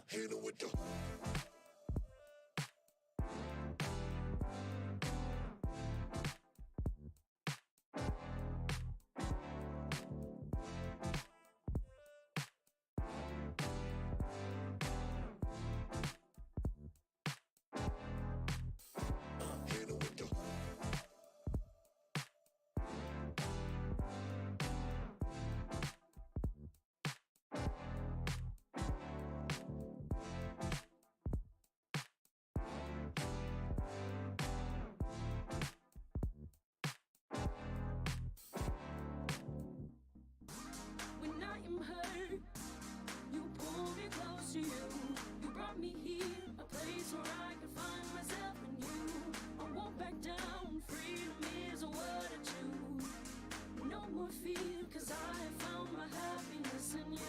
Hit it with the. Hit it with the. When I am hurt, you pull me close to you. You brought me here, a place where I can find myself in you. I won't back down, freedom is what I choose. No more fear, cause I have found my happiness in you.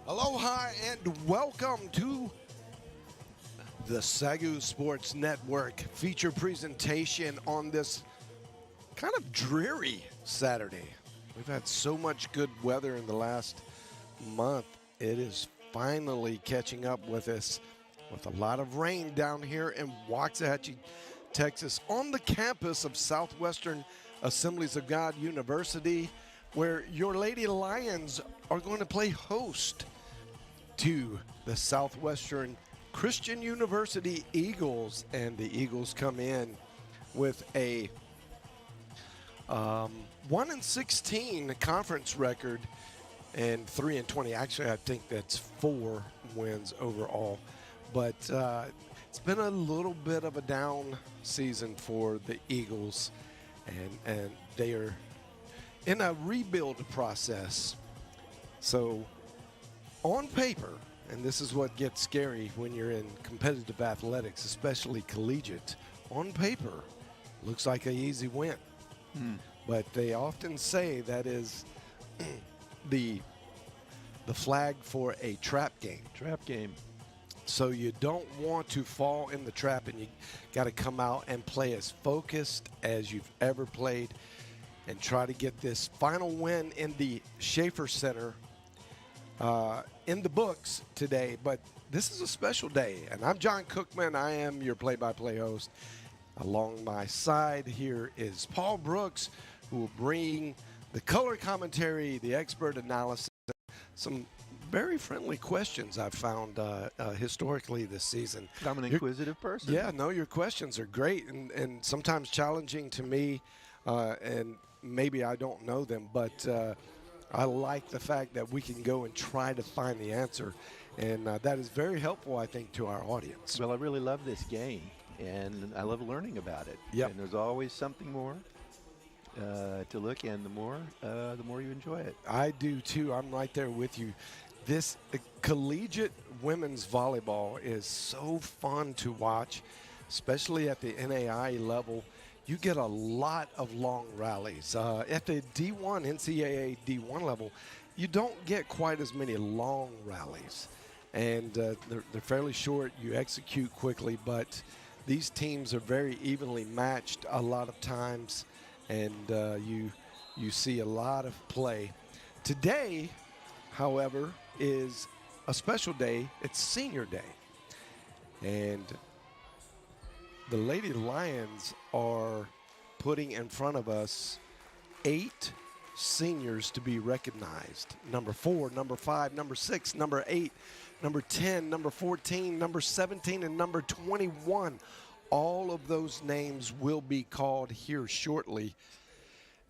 Aloha and welcome to the SAGU Sports Network feature presentation on this kind of dreary Saturday. We've had so much good weather in the last month. It is finally catching up with us with a lot of rain down here in Waxahachie, Texas, on the campus of Southwestern Assemblies of God University, where your Lady Lions are going to play host to the Southwestern Christian University Eagles, and the Eagles come in with a 1-16 conference record and 3-20. Actually, I think that's 4 wins overall, but it's been a little bit of a down season for the Eagles, and they are in a rebuild process. So on paper, and this is what gets scary when you're in competitive athletics, especially collegiate, on paper, looks like an easy win. But they often say that is the flag for a trap game. Trap game. So you don't want to fall in the trap, and you got to come out and play as focused as you've ever played and try to get this final win in the Schaefer Center in the books today. But this is a special day, and I'm John Cookman. I am your play-by-play host. Along my side here is Paul Brooks, who will bring the color commentary, the expert analysis, some very friendly questions I've found historically this season. I'm an inquisitive person. Yeah, no, your questions are great and sometimes challenging to me, and maybe I don't know them, but I like the fact that we can go and try to find the answer, and that is very helpful, I think, to our audience. Well, I really love this game, and I love learning about it. Yep. And there's always something more to look in. The more you enjoy it. I do too. I'm right there with you. This collegiate women's volleyball is so fun to watch, especially at the NAIA level. You get a lot of long rallies. At the D1, NCAA D1 level, you don't get quite as many long rallies. And they're fairly short. You execute quickly, but these teams are very evenly matched a lot of times, and you see a lot of play. Today, however, is a special day. It's senior day. And the Lady Lions are putting in front of us 8 seniors to be recognized. Number 4, number 5, number 6, number 8, number 10, number 14, number 17, and number 21. All of those names will be called here shortly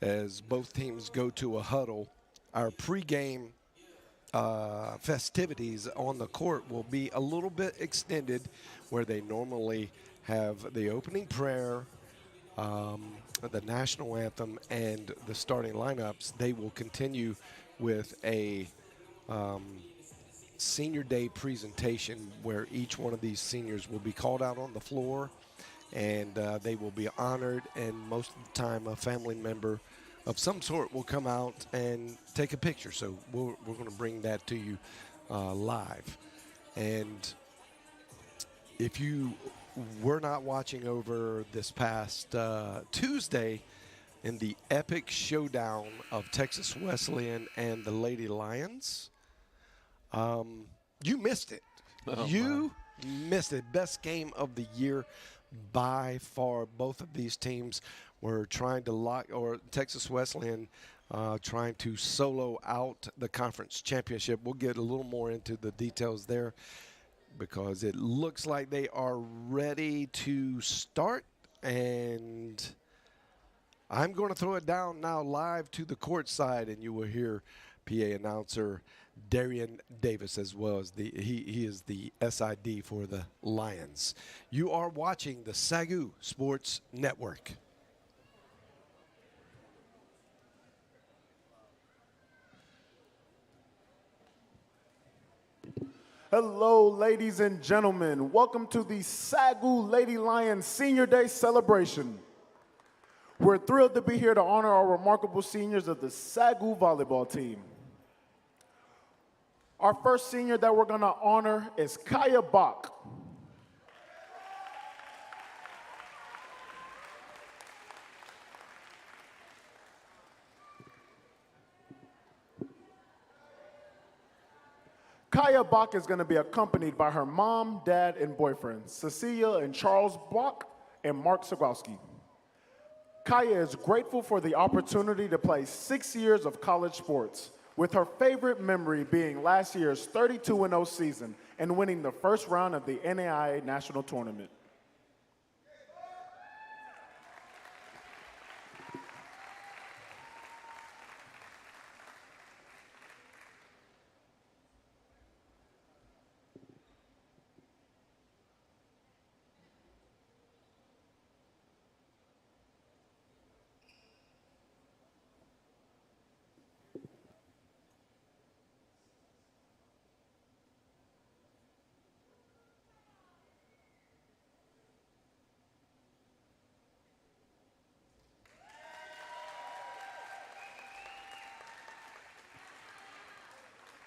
as both teams go to a huddle. Our pregame festivities on the court will be a little bit extended, where they normally have the opening prayer, the national anthem, and the starting lineups. They will continue with a senior day presentation where each one of these seniors will be called out on the floor, and they will be honored, and most of the time a family member of some sort will come out and take a picture. So we're going to bring that to you live. And if you were not watching over this past Tuesday in the epic showdown of Texas Wesleyan and the Lady Lions, you missed it. You missed it. Best game of the year by far. Both of these teams were trying to lock, or Texas Wesleyan trying to solo out the conference championship. We'll get a little more into the details there because it looks like they are ready to start. And I'm going to throw it down now live to the court side, and you will hear PA announcer Darian Davis as well as he is the SID for the Lions. You are watching the SAGU Sports Network. Hello, ladies and gentlemen. Welcome to the SAGU Lady Lions Senior Day celebration. We're thrilled to be here to honor our remarkable seniors of the SAGU volleyball team. Our first senior that we're going to honor is Kaya Bach. Kaya Bach is going to be accompanied by her mom, dad, and boyfriend, Cecilia and Charles Bach and Mark Sagowski. Kaya is grateful for the opportunity to play 6 years of college sports, with her favorite memory being last year's 32-0 season and winning the first round of the NAIA National Tournament.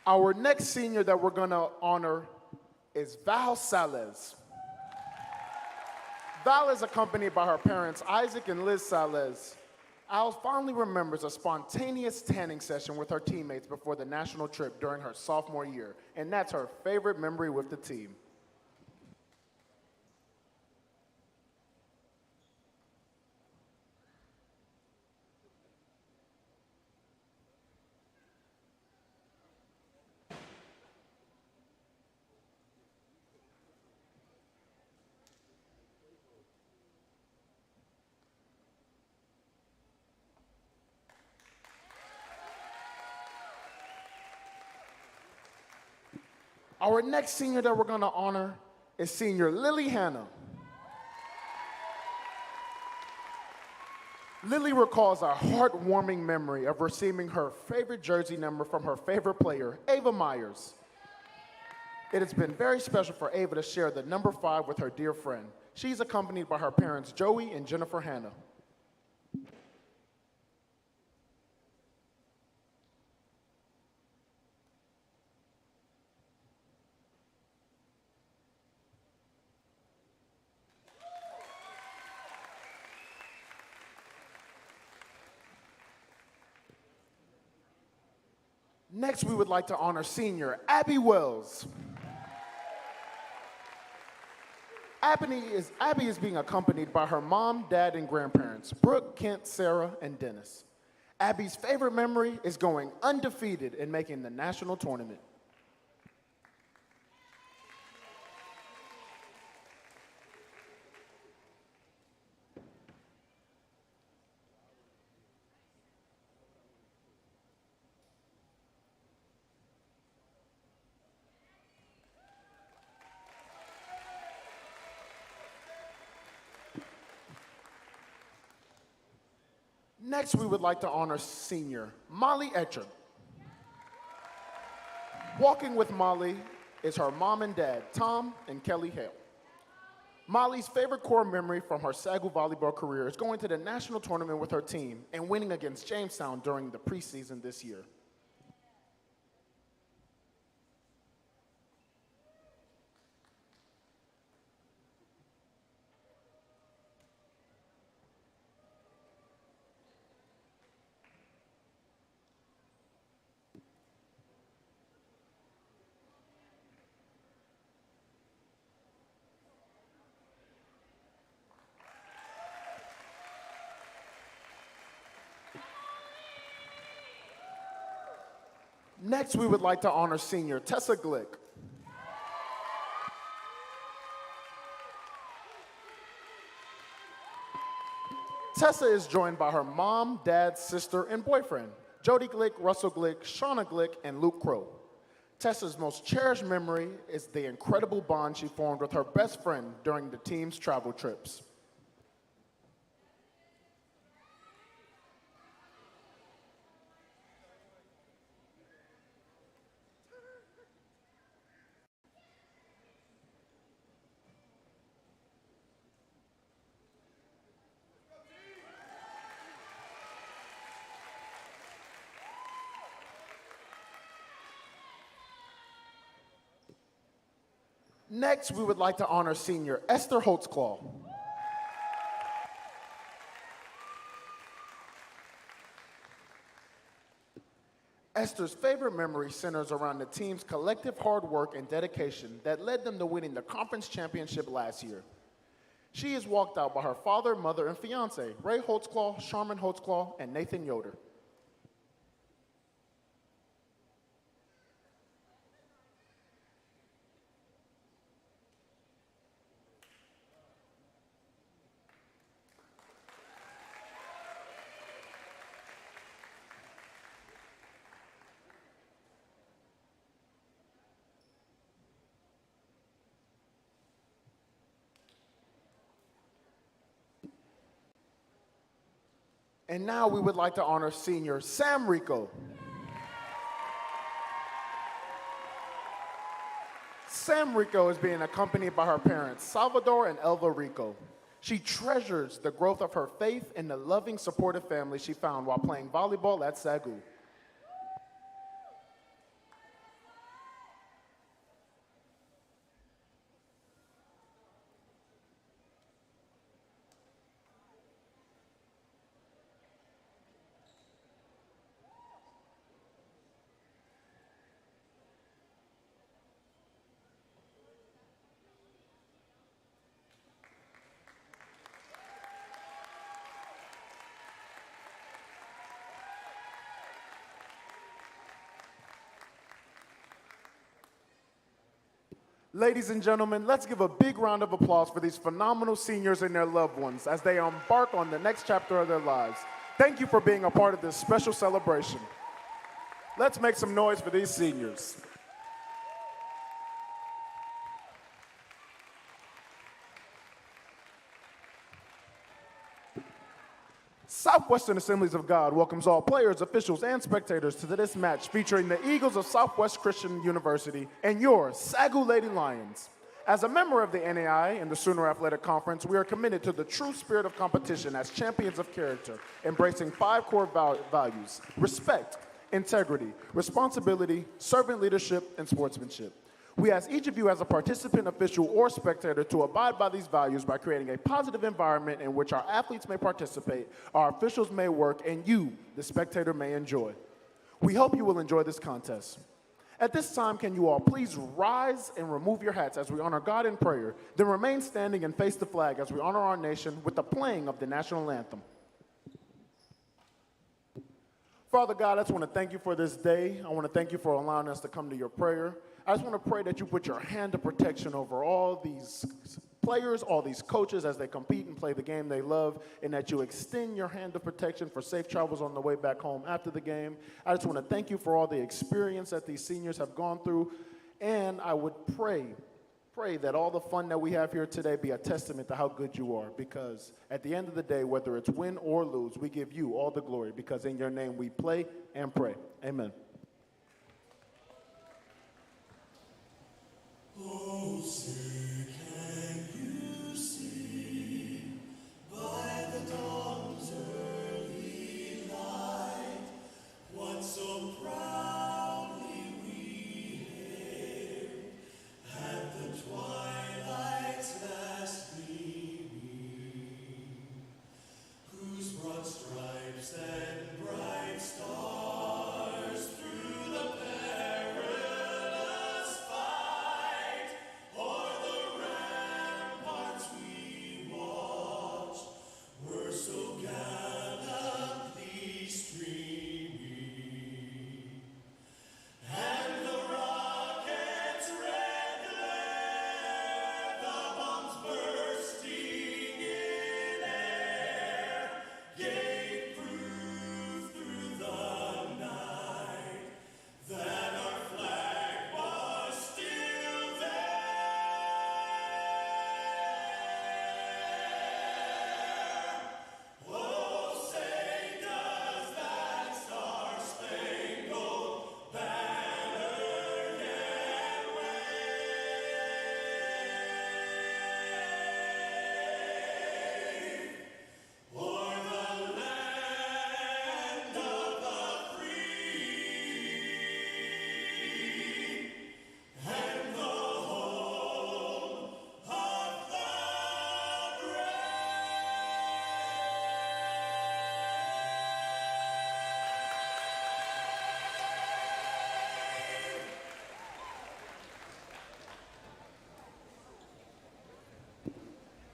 Our next senior that we're going to honor is Val Salez. Val is accompanied by her parents, Isaac and Liz Salez. Al fondly remembers a spontaneous tanning session with her teammates before the national trip during her sophomore year, and that's her favorite memory with the team. Our next senior that we're going to honor is senior Lily Hanna. Lily recalls a heartwarming memory of receiving her favorite jersey number from her favorite player, Ava Myers. It has been very special for Ava to share the number 5 with her dear friend. She's accompanied by her parents, Joey and Jennifer Hanna. Next, we would like to honor senior Abby Wells. Abby is being accompanied by her mom, dad, and grandparents, Brooke, Kent, Sarah, and Dennis. Abby's favorite memory is going undefeated and making the national tournament. Next, we would like to honor senior Molly Etcher. Walking with Molly is her mom and dad, Tom and Kelly Hale. Molly's favorite core memory from her SAGU volleyball career is going to the national tournament with her team and winning against Jamestown during the preseason this year. Next, we would like to honor senior Tessa Glick. Tessa is joined by her mom, dad, sister, and boyfriend, Jody Glick, Russell Glick, Shauna Glick, and Luke Crow. Tessa's most cherished memory is the incredible bond she formed with her best friend during the team's travel trips. Next, we would like to honor senior Esther Holtzclaw. Esther's favorite memory centers around the team's collective hard work and dedication that led them to winning the conference championship last year. She is walked out by her father, mother, and fiance, Ray Holtzclaw, Sharman Holtzclaw, and Nathan Yoder. And now we would like to honor senior Sam Rico. Sam Rico is being accompanied by her parents, Salvador and Elva Rico. She treasures the growth of her faith and the loving, supportive family she found while playing volleyball at SAGU. Ladies and gentlemen, let's give a big round of applause for these phenomenal seniors and their loved ones as they embark on the next chapter of their lives. Thank you for being a part of this special celebration. Let's make some noise for these seniors. Southwestern Assemblies of God welcomes all players, officials, and spectators to this match featuring the Eagles of Southwest Christian University and your SAGU Lady Lions. As a member of the NAIA and the Sooner Athletic Conference, we are committed to the true spirit of competition as champions of character, embracing 5 core values: respect, integrity, responsibility, servant leadership, and sportsmanship. We ask each of you as a participant, official, or spectator to abide by these values by creating a positive environment in which our athletes may participate, our officials may work, and you, the spectator, may enjoy. We hope you will enjoy this contest. At this time, can you all please rise and remove your hats as we honor God in prayer, then remain standing and face the flag as we honor our nation with the playing of the national anthem. Father God, I just want to thank you for this day. I want to thank you for allowing us to come to your prayer. I just want to pray that you put your hand of protection over all these players, all these coaches as they compete and play the game they love, and that you extend your hand of protection for safe travels on the way back home after the game. I just want to thank you for all the experience that these seniors have gone through, and I would pray that all the fun that we have here today be a testament to how good you are, because at the end of the day, whether it's win or lose, we give you all the glory, because in your name we play and pray. Amen. Oh, say, can you see by the dawn's early light what so proudly we hailed at the twilight's last gleaming, whose broad stripes and bright stars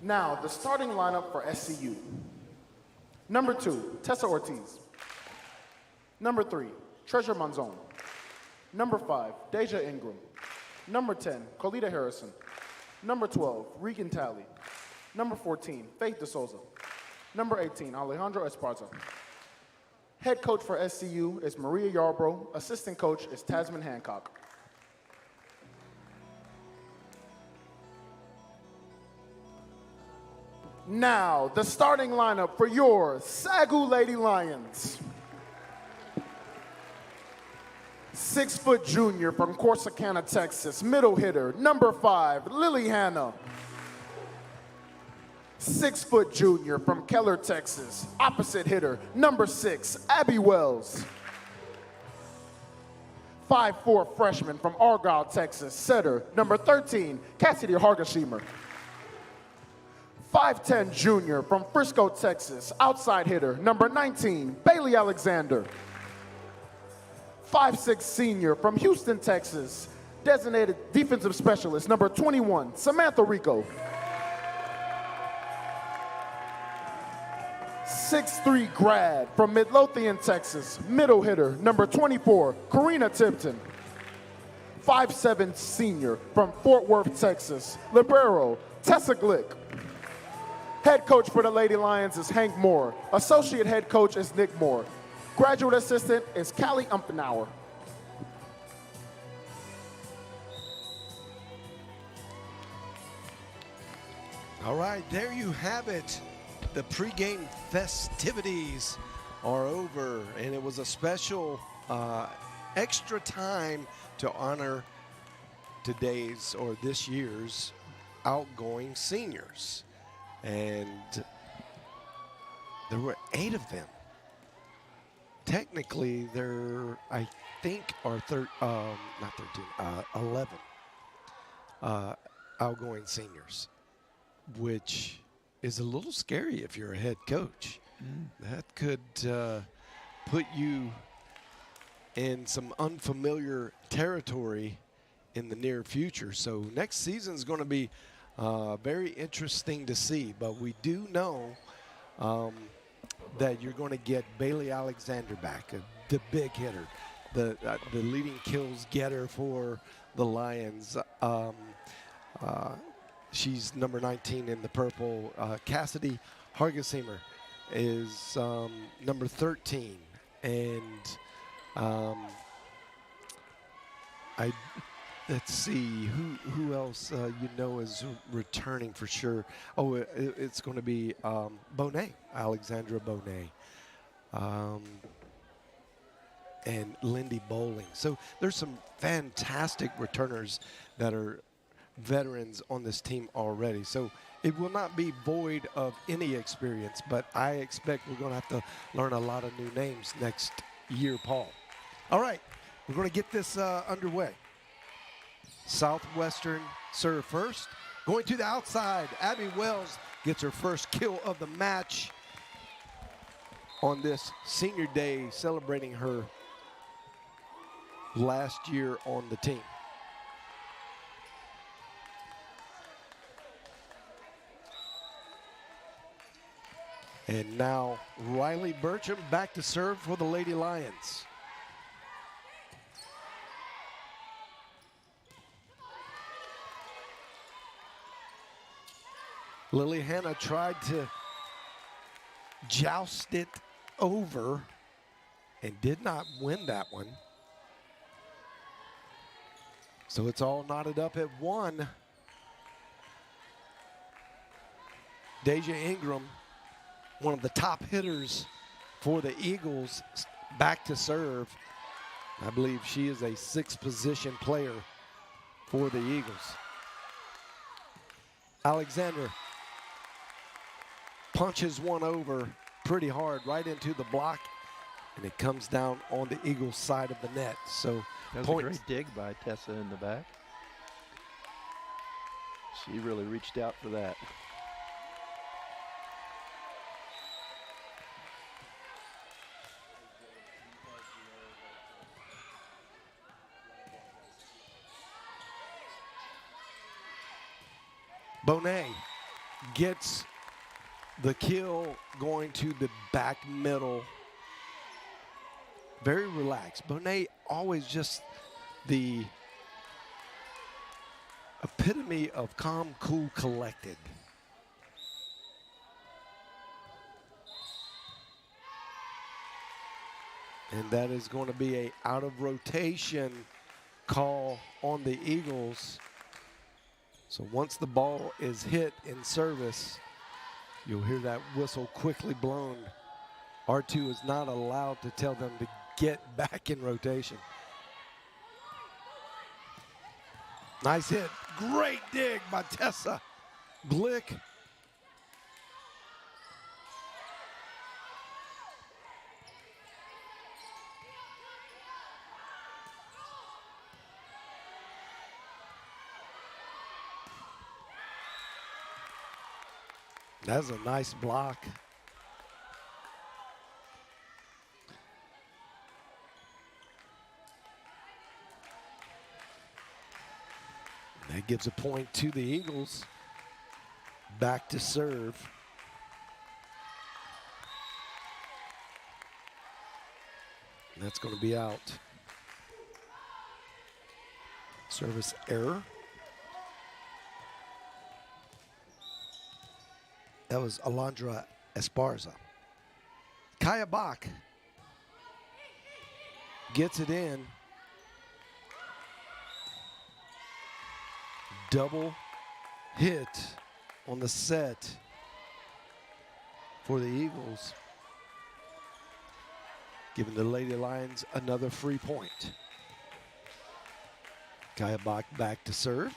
Now, the starting lineup for SCU. Number 2, Tessa Ortiz. Number 3, Treasure Monzon. Number 5, Deja Ingram. Number 10, Colita Harrison. Number 12, Regan Talley. Number 14, Faith De Souza. Number 18, Alejandro Esparza. Head coach for SCU is Maria Yarbrough. Assistant coach is Tasman Hancock. Now, the starting lineup for your SAGU Lady Lions. 6-foot junior from Corsicana, Texas, middle hitter, number 5, Lily Hanna. 6-foot junior from Keller, Texas, opposite hitter, number 6, Abby Wells. 5'4" freshman from Argyle, Texas, setter, number 13, Cassidy Hargesheimer. 5'10" junior from Frisco, Texas, outside hitter, number 19, Bailey Alexander. 5'6" senior from Houston, Texas, designated defensive specialist, number 21, Samantha Rico. 6'3" grad from Midlothian, Texas, middle hitter, number 24, Karina Tipton. 5'7" senior from Fort Worth, Texas, libero, Tessa Glick. Head coach for the Lady Lions is Hank Moore. Associate head coach is Nick Moore. Graduate assistant is Callie Umpenauer. All right, there you have it. The pregame festivities are over, and it was a special extra time to honor today's or this year's outgoing seniors. And there were 8 of them. Technically, there, I think, are 11 outgoing seniors, which is a little scary if you're a head coach. That could put you in some unfamiliar territory in the near future. So next season is going to be very interesting to see, but we do know that you're going to get Bailey Alexander back, the big hitter, the leading kills getter for the Lions. She's number 19 in the purple. Cassidy Hargesheimer is number 13, and let's see who else you know is returning for sure. Oh, it's going to be Bonet, Alexandra Bonet, and Lindy Bowling. So there's some fantastic returners that are veterans on this team already. So it will not be void of any experience, but I expect we're going to have to learn a lot of new names next year, Paul. All right, we're going to get this underway. Southwestern serve first. Going to the outside, Abby Wells gets her first kill of the match on this senior day, celebrating her last year on the team. And now Riley Burcham back to serve for the Lady Lions. Lily Hanna tried to joust it over and did not win that one. So it's all knotted up at 1. Deja Ingram, one of the top hitters for the Eagles, back to serve. I believe she is a 6th position player for the Eagles. Alexander punches one over pretty hard right into the block, and it comes down on the Eagles' side of the net. So that was a great dig by Tessa in the back. She really reached out for that. Bonet gets the kill going to the back middle. Very relaxed. Bonet always just the epitome of calm, cool, collected. And that is going to be a out of rotation call on the Eagles. So once the ball is hit in service, you'll hear that whistle quickly blown. R2 is not allowed to tell them to get back in rotation. Nice hit. Great dig by Tessa Glick. That's a nice block. That gives a point to the Eagles. Back to serve. That's going to be out. Service error. That was Alondra Esparza. Kaya Bach gets it in. Double hit on the set for the Eagles, giving the Lady Lions another free point. Kaya Bach back to serve.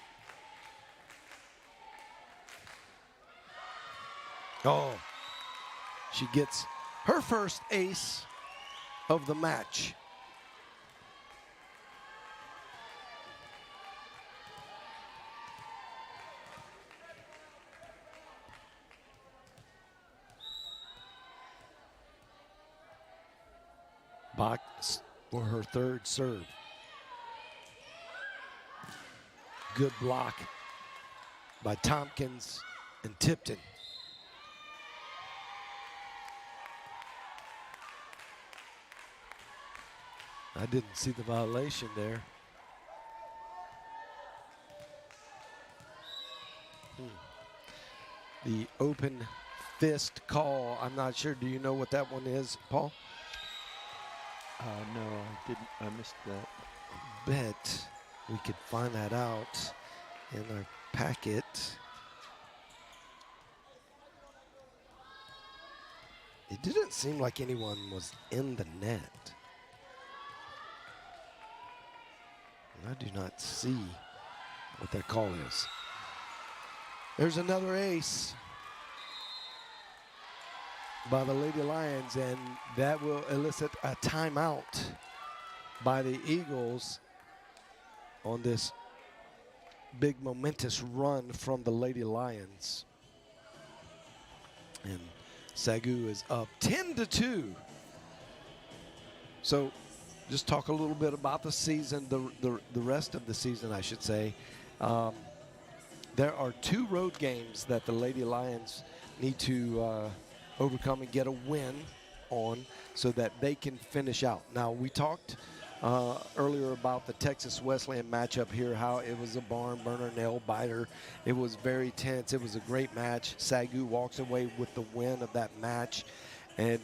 Oh, she gets her first ace of the match. Bach for her third serve. Good block by Tompkins and Tipton. I didn't see the violation there. The open fist call. I'm not sure. Do you know what that one is, Paul? No, I didn't. I missed that. Bet we could find that out in our packet. It didn't seem like anyone was in the net. I do not see what that call is. There's another ace by the Lady Lions, and that will elicit a timeout by the Eagles on this big momentous run from the Lady Lions. And SAGU is up 10-2. So just talk a little bit about the season, the rest of the season, I should say. There are 2 road games that the Lady Lions need to overcome and get a win on so that they can finish out. Now, we talked earlier about the Texas Wesleyan matchup here, how it was a barn burner, nail biter. It was very tense. It was a great match. SAGU walks away with the win of that match. And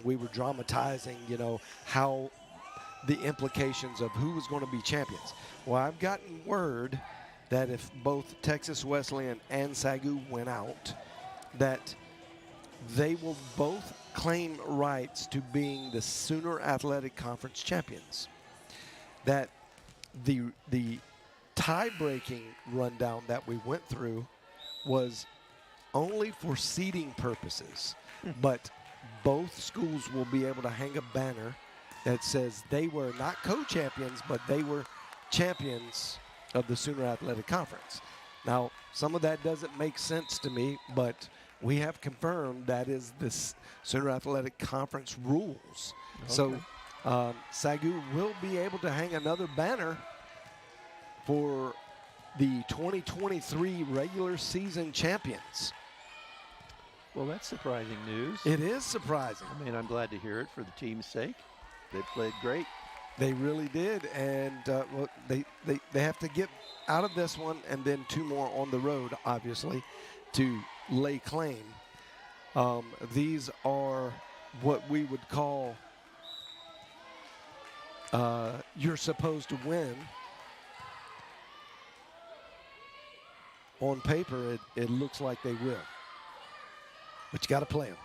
we were dramatizing, you know, how the implications of who was going to be champions. Well, I've gotten word that if both Texas Wesleyan and SAGU went out, that they will both claim rights to being the Sooner Athletic Conference champions. That the tie-breaking rundown that we went through was only for seeding purposes, but both schools will be able to hang a banner that says they were not co-champions, but they were champions of the Sooner Athletic Conference. Now, some of that doesn't make sense to me, but we have confirmed that is the Sooner Athletic Conference rules. Okay. So SAGU will be able to hang another banner for the 2023 regular season champions. Well, that's surprising news. It is surprising. I mean, I'm glad to hear it for the team's sake. They played great. They really did, and well, they have to get out of this one and then 2 more on the road, obviously, to lay claim. These are what we would call you're supposed to win. On paper, it looks like they will, but you got to play them.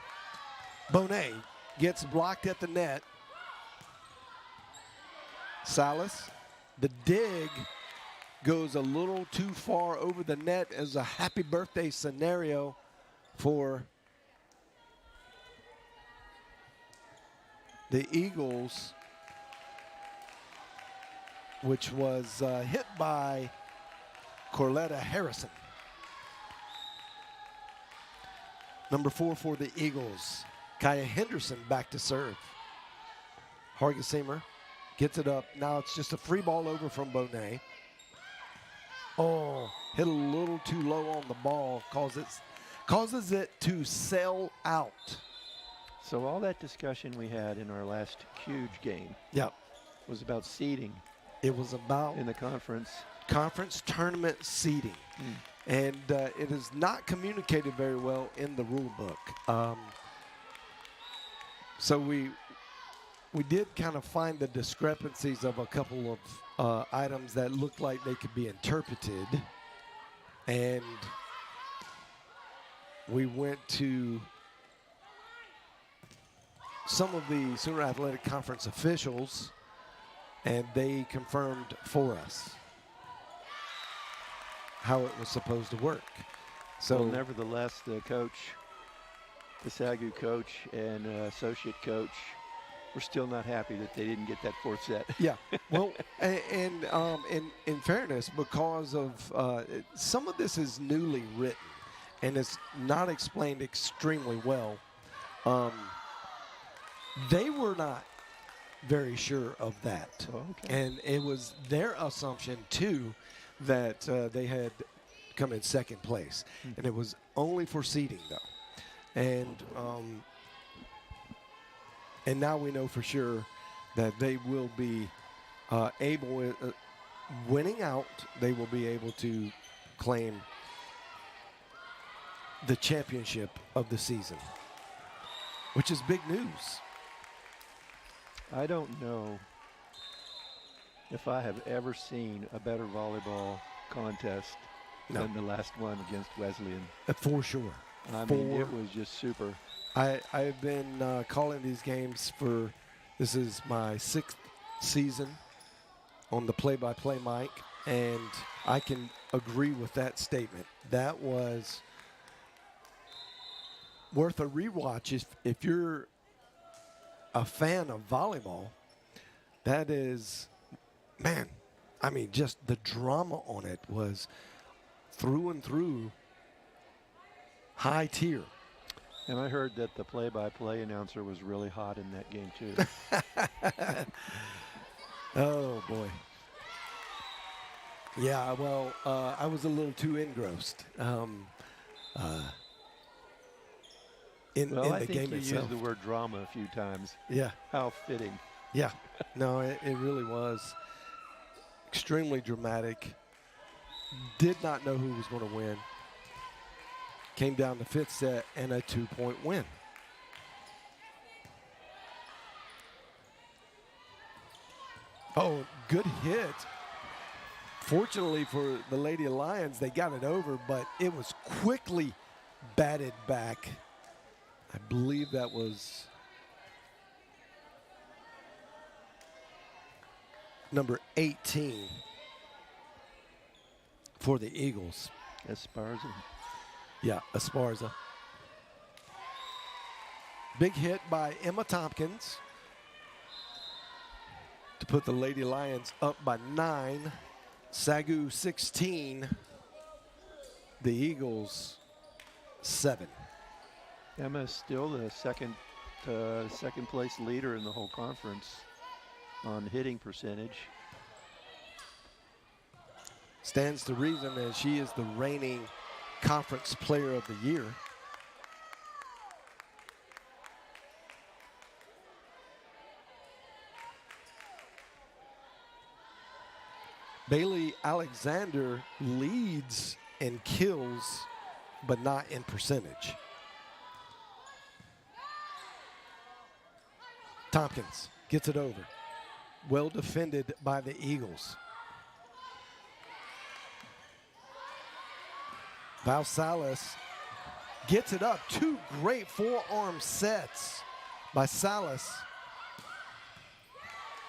Bonet gets blocked at the net. Salas, the dig goes a little too far over the net as a happy birthday scenario for the Eagles, which was hit by Corletta Harrison. Number 4 for the Eagles, Kaya Henderson back to serve. Hargesimer gets it up. Now it's just a free ball over from Bonet. Oh, hit a little too low on the ball, causes it to sail out. So all that discussion we had in our last huge game was about seeding It was about in the conference tournament seeding. And it is not communicated very well in the rule book. So we did kind of find the discrepancies of a couple of items that looked like they could be interpreted. And we went to some of the Sooner Athletic Conference officials, and they confirmed for us how it was supposed to work. So well, nevertheless, the SAGU coach and associate coach were still not happy that they didn't get that 4th set. Yeah, well, and in fairness, because of some of this is newly written and it's not explained extremely well, they were not very sure of that. Oh, okay. And it was their assumption, too, that they had come in 2nd place. And it was only for seeding, though. And now we know for sure that they will be able, winning out, they will be able to claim the championship of the season, which is big news. I don't know if I have ever seen a better volleyball contest than the last one against Wesleyan. For sure. I mean, it was just super. I've been calling these games this is my 6th season on the play-by-play mic, and I can agree with that statement. That was worth a rewatch if you're a fan of volleyball. That is, man, I mean, just the drama on it was through and through high tier. And I heard that the play-by-play announcer was really hot in that game, too. Oh, boy. Yeah, well, I was a little too engrossed in Well, the game you itself. used the word drama a few times. Yeah. How fitting. Yeah. No, it really was extremely dramatic. Did not know who was going to win. Came down the 5th set and a 2-point win. Oh, good hit. Fortunately for the Lady Lions, they got it over, but it was quickly batted back. I believe that was number 18 for the Eagles. Esparza. Yeah, Esparza. Big hit by Emma Tompkins to put the Lady Lions up by 9. SAGU 16, the Eagles 7. Emma is still the second place leader in the whole conference on hitting percentage. Stands to reason as she is the reigning conference player of the year. Bailey Alexander leads in kills, but not in percentage. Tompkins gets it over. Well defended by the Eagles. Val Salas gets it up. Two great forearm sets by Salas.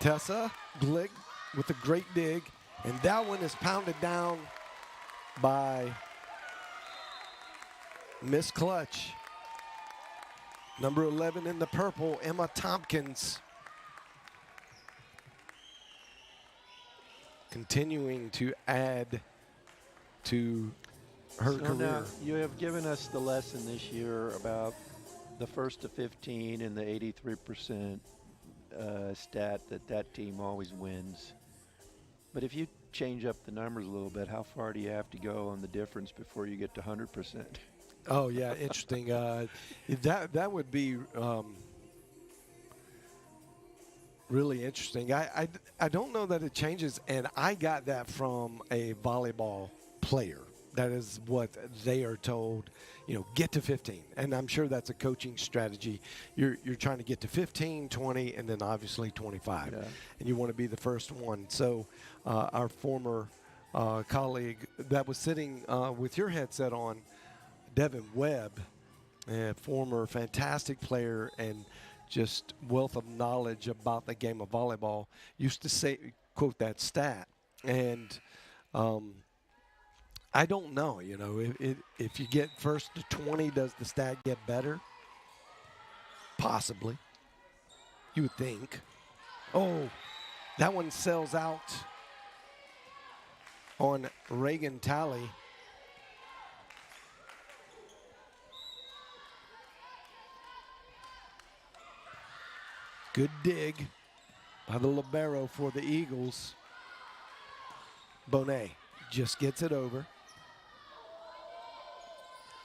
Tessa Glick with a great dig, and that one is pounded down by Miss Clutch. Number 11 in the purple, Emma Tompkins. Continuing to add to her So career. now you have given us the lesson this year about the first to 15 and the 83% stat that team always wins. But if you change up the numbers a little bit, how far do you have to go on the difference before you get to 100%? Oh yeah, interesting. That would be really interesting. I don't know that it changes, and I got that from a volleyball player. That is what they are told. You know, get to 15, and I'm sure that's a coaching strategy. You're trying to get to 15, 20, and then obviously 25, and you want to be the first one. So our former colleague that was sitting with your headset on, Devin Webb, a former fantastic player and just wealth of knowledge about the game of volleyball, used to say, quote that stat. And I don't know, you know, if you get first to 20, does the stat get better? Possibly. You would think. Oh, that one sells out on Reagan Talley. Good dig by the libero for the Eagles. Bonet just gets it over.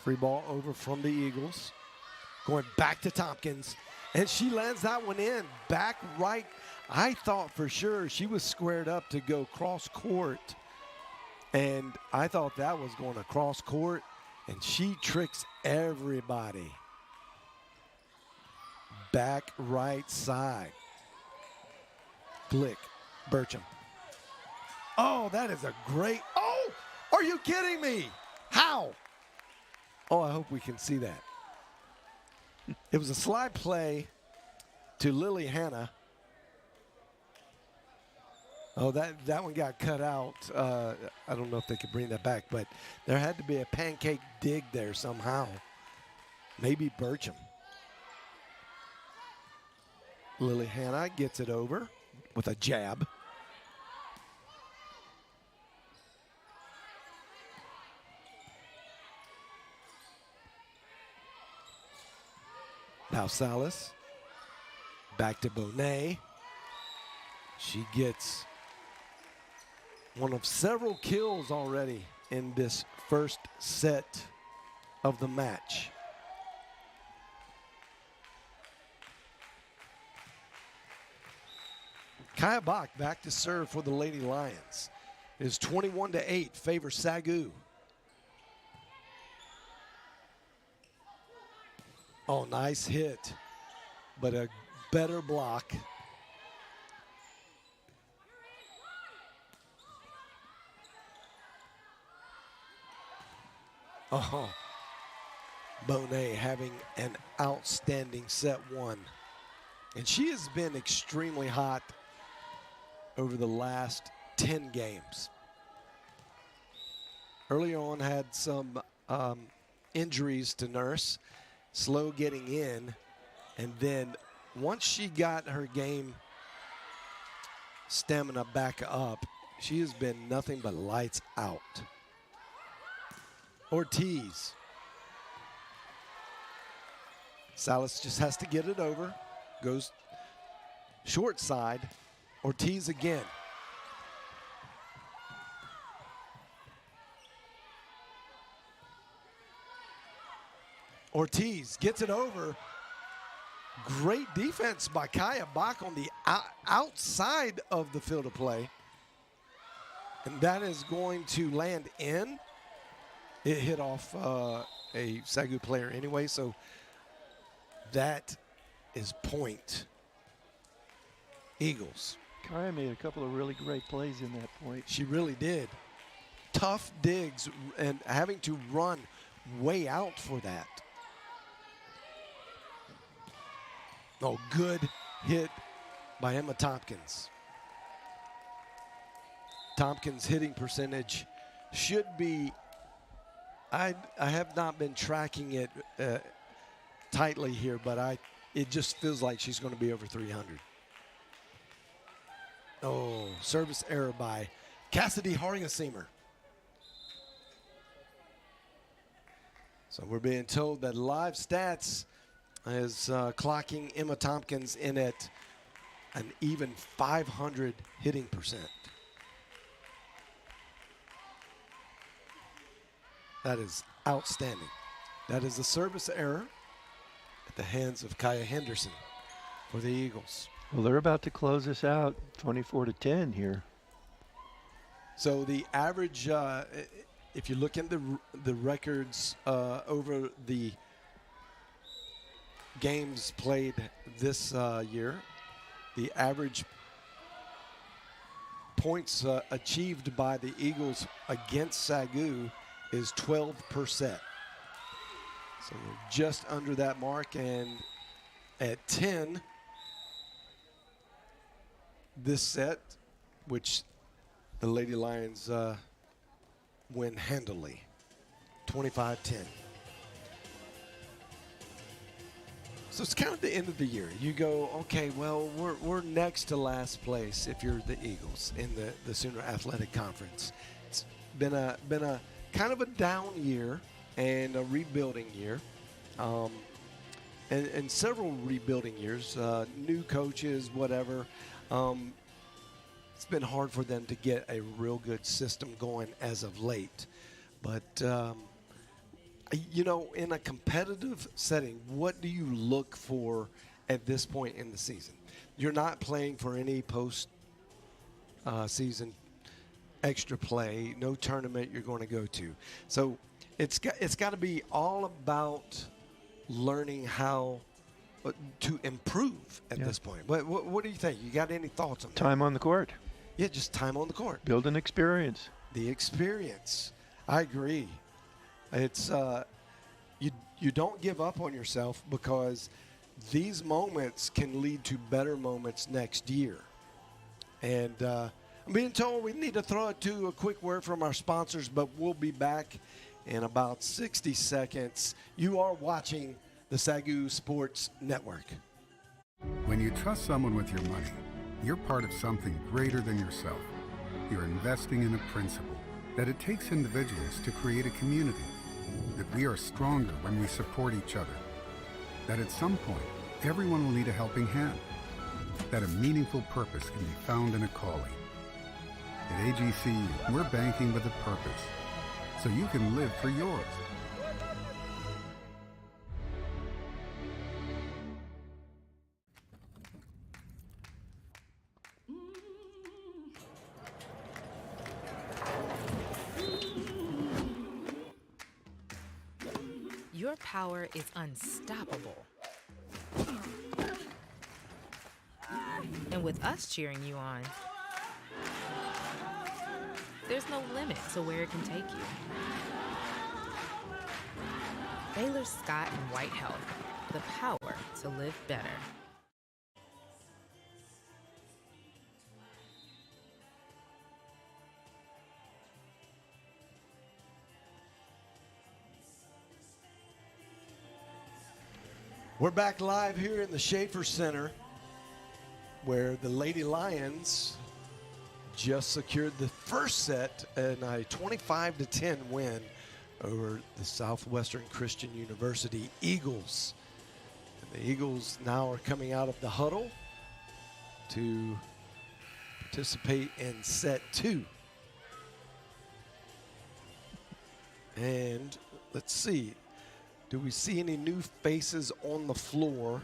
Free ball over from the Eagles. Going back to Tompkins. And she lands that one in. Back right. I thought for sure she was squared up to go cross court. And I thought that was going to cross court. And she tricks everybody. Back right side. Glick, Burcham. Oh, that is a great, oh, are you kidding me? How? Oh, I hope we can see that. It was a slide play to Lily Hanna. Oh, that one got cut out. I don't know if they could bring that back, but there had to be a pancake dig there somehow. Maybe Burcham. Lily Hanna gets it over with a jab. Now Salas. Back to Bonet. She gets one of several kills already in this first set of the match. Kaya Bach back to serve for the Lady Lions. It is 21-8, favor SAGU. Oh, nice hit, but a better block. Oh, Bonet having an outstanding set one. And she has been extremely hot over the last 10 games. Early on had some injuries to nurse, slow getting in, and then once she got her game stamina back up, she has been nothing but lights out. Ortiz. Salas just has to get it over, goes short side. Ortiz again. Ortiz gets it over. Great defense by Kaya Bach on the outside of the field of play. And that is going to land in. It hit off a SAGU player anyway, so that is point Eagles. Kaya made a couple of really great plays in that point. She really did. Tough digs and having to run way out for that. Oh, good hit by Emma Tompkins. Tompkins' hitting percentage should be, I have not been tracking it tightly here, but it just feels like she's going to be over 300. Oh, service error by Cassidy Hargasemer. So we're being told that Live Stats is clocking Emma Tompkins in at an even 500 hitting percent. That is outstanding. That is a service error at the hands of Kaya Henderson for the Eagles. Well, they're about to close this out 24-10 here. So the average, if you look at the records over the games played this year, the average points achieved by the Eagles against SAGU is 12%. So we're just under that mark, and at 10, this set, which the Lady Lions win handily, 25-10. So it's kind of the end of the year. You go, okay, well, we're next to last place if you're the Eagles in the Sooner Athletic Conference. It's been a kind of a down year and a rebuilding year, and several rebuilding years, new coaches, whatever. It's been hard for them to get a real good system going as of late. But, you know, in a competitive setting, what do you look for at this point in the season? You're not playing for any post-season extra play, no tournament you're going to go to. So it's got to be all about learning how to improve at this point. What do you think? You got any thoughts on that? Time on the court. Yeah, just time on the court. Build an experience. The experience. I agree. It's you don't give up on yourself, because these moments can lead to better moments next year. And I'm being told we need to throw it to a quick word from our sponsors, but we'll be back in about 60 seconds. You are watching the SAGU Sports Network. When you trust someone with your money, you're part of something greater than yourself. You're investing in a principle that it takes individuals to create a community, that we are stronger when we support each other, that at some point, everyone will need a helping hand, that a meaningful purpose can be found in a calling. At AGCU, we're banking with a purpose, so you can live for yours. Your power is unstoppable. And with us cheering you on, there's no limit to where it can take you. Baylor Scott and White Health, the power to live better. We're back live here in the Schaefer Center, where the Lady Lions just secured the first set in a 25-10 win over the Southwestern Christian University Eagles. And the Eagles now are coming out of the huddle to participate in set 2. And let's see. Do we see any new faces on the floor?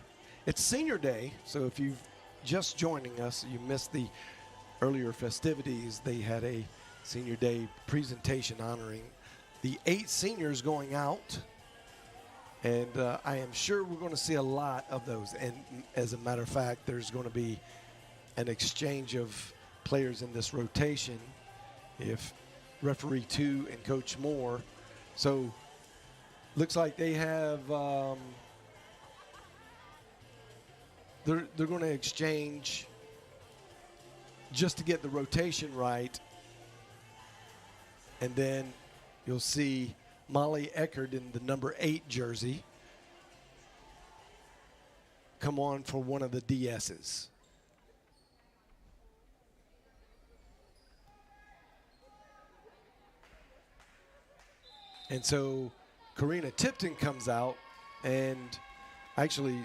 It's senior day, so if you've just joining us, you missed the earlier festivities. They had a Senior Day presentation honoring the 8 seniors going out. And I am sure we're going to see a lot of those. And as a matter of fact, there's going to be an exchange of players in this rotation if referee 2 and Coach Moore. So looks like they have they're going to exchange just to get the rotation right. And then you'll see Molly Eckert in the number 8 jersey come on for one of the DSs. And so Karina Tipton comes out, and actually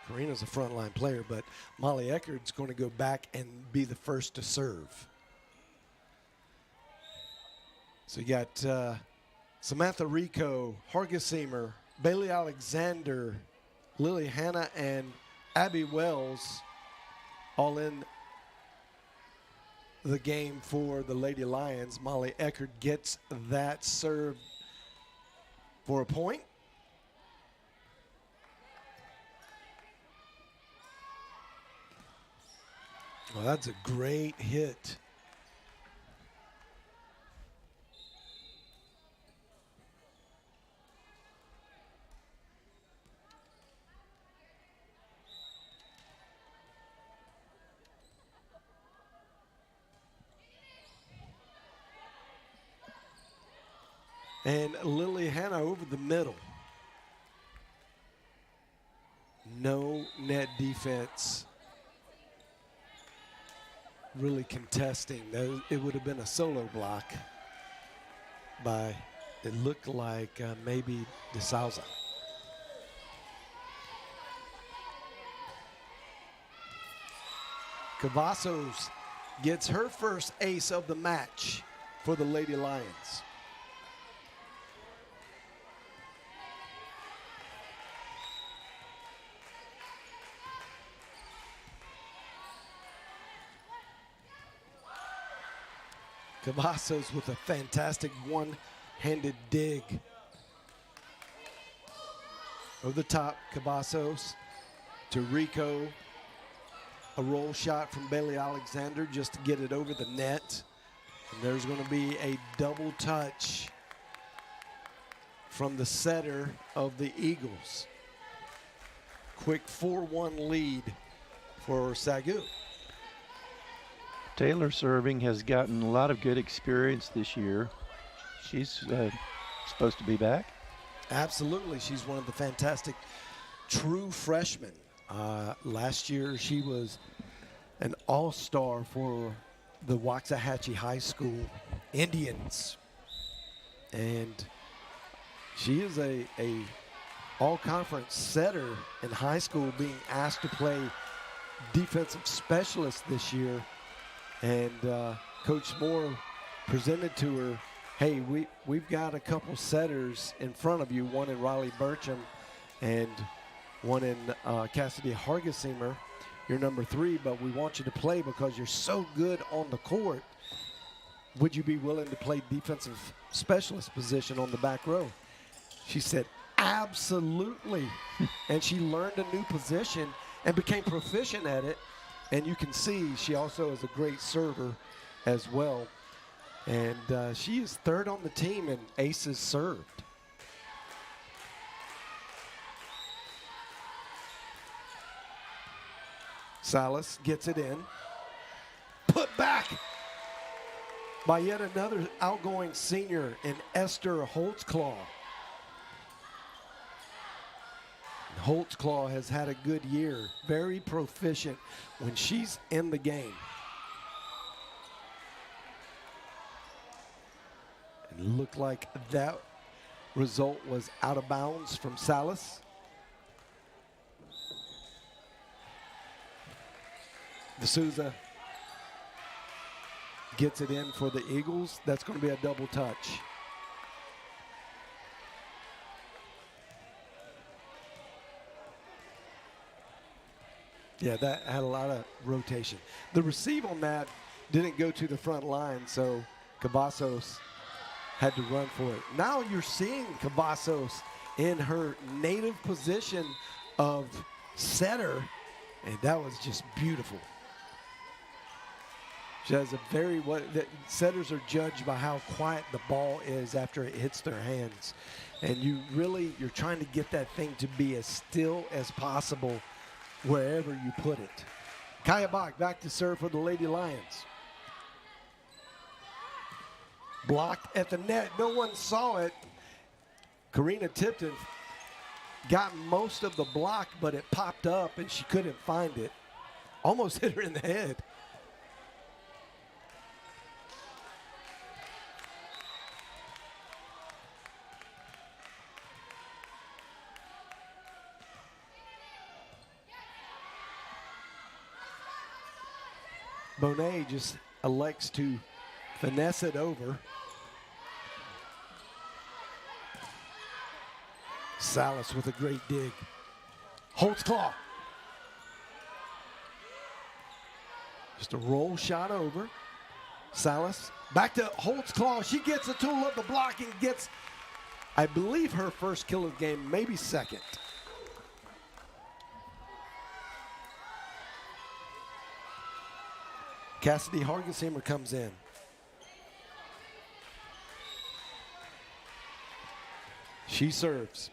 Karina's a frontline player, but Molly Eckert's going to go back and be the first to serve. So you got Samantha Rico, Hargesimer, Bailey Alexander, Lily Hanna, and Abby Wells all in the game for the Lady Lions. Molly Eckert gets that serve for a point. Well, that's a great hit. And Lily Hanna over the middle. No net defense really contesting. It would have been a solo block by, it looked like maybe DeSouza. Cavazos gets her first ace of the match for the Lady Lions. Cavazos with a fantastic one-handed dig. Over the top, Cavazos to Rico. A roll shot from Bailey Alexander just to get it over the net. And there's going to be a double touch from the setter of the Eagles. Quick 4-1 lead for SAGU. Taylor serving has gotten a lot of good experience this year. She's supposed to be back. Absolutely. She's one of the fantastic true freshmen. Last year, she was an all-star for the Waxahachie High School Indians. And she is a all-conference setter in high school, being asked to play defensive specialist this year. And Coach Moore presented to her, hey, we've got a couple setters in front of you, one in Riley Burcham and one in Cassidy Hargesimer. You're number 3, but we want you to play because you're so good on the court. Would you be willing to play defensive specialist position on the back row? She said, absolutely. And she learned a new position and became proficient at it. And you can see she also is a great server as well. And she is 3rd on the team in aces served. Salas gets it in. Put back by yet another outgoing senior in Esther Holtzclaw. Holtzclaw has had a good year, very proficient when she's in the game. And it looked like that result was out of bounds from Salas. D'Souza gets it in for the Eagles. That's going to be a double touch. Yeah, that had a lot of rotation. The receive on that didn't go to the front line, so Cavazos had to run for it. Now you're seeing Cavazos in her native position of setter, and that was just beautiful. She has a very, setters are judged by how quiet the ball is after it hits their hands. And you're trying to get that thing to be as still as possible wherever you put it. Kaya Bach back to serve for the Lady Lions. Blocked at the net. No one saw it. Karina Tipton got most of the block, but it popped up and she couldn't find it. Almost hit her in the head. Bonet just elects to finesse it over. Salas with a great dig. Holtzclaw. Just a roll shot over. Salas back to Holtzclaw. She gets the tool of the block and gets, I believe, her first kill of the game, maybe second. Cassidy Hargensheimer comes in. She serves.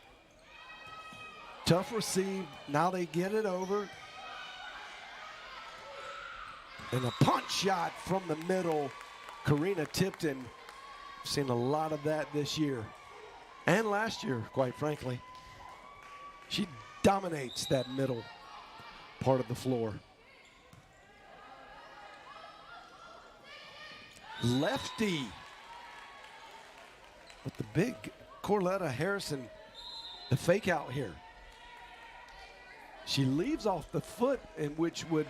Tough receive. Now they get it over. And a punch shot from the middle. Karina Tipton. Seen a lot of that this year. And last year, quite frankly. She dominates that middle part of the floor. Lefty. But the big Corletta Harrison, the fake out here. She leaves off the foot, in which would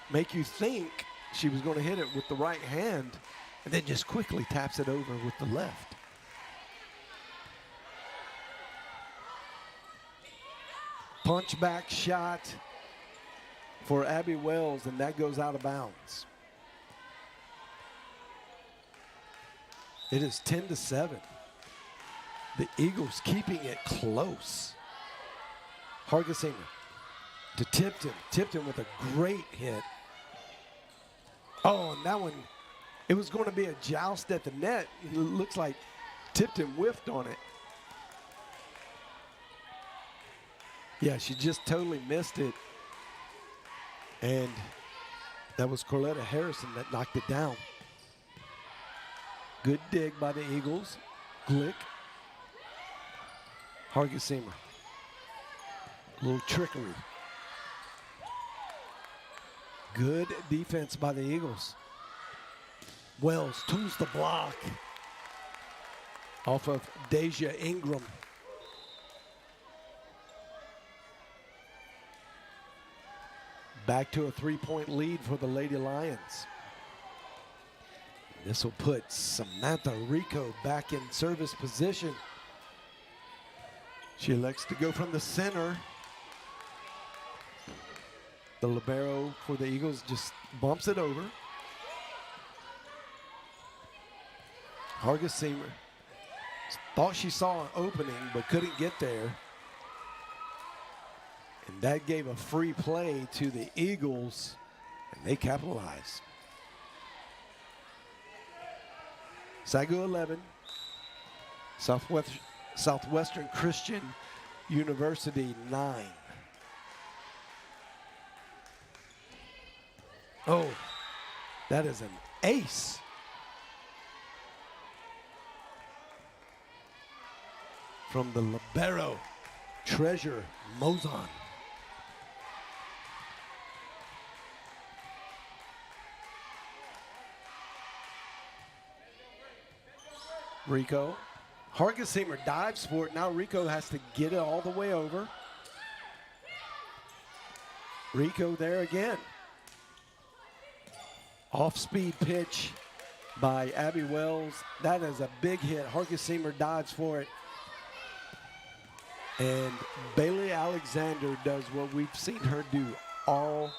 make you think she was going to hit it with the right hand, and then just quickly taps it over with the left. Punch back shot for Abby Wells, and that goes out of bounds. It is 10-7. The Eagles keeping it close. Hargensheimer to Tipton. Tipton with a great hit. Oh, and that one, it was going to be a joust at the net. It looks like Tipton whiffed on it. Yeah, she just totally missed it. And that was Corletta Harrison that knocked it down. Good dig by the Eagles. Glick. Hargensheimer. A little trickery. Good defense by the Eagles. Wells tools the block off of Deja Ingram. Back to a 3-point lead for the Lady Lions. This will put Samantha Rico back in service position. She elects to go from the center. The libero for the Eagles just bumps it over. Hargensheimer thought she saw an opening but couldn't get there. And that gave a free play to the Eagles, and they capitalized. SAGU 11, Southwestern Christian University 9. Oh, that is an ace. From the libero, Treasure Mozon. Rico. Hargensheimer dives for it. Now Rico has to get it all the way over. Rico there again. Off-speed pitch by Abby Wells. That is a big hit. Hargensheimer dives for it. And Bailey Alexander does what we've seen her do all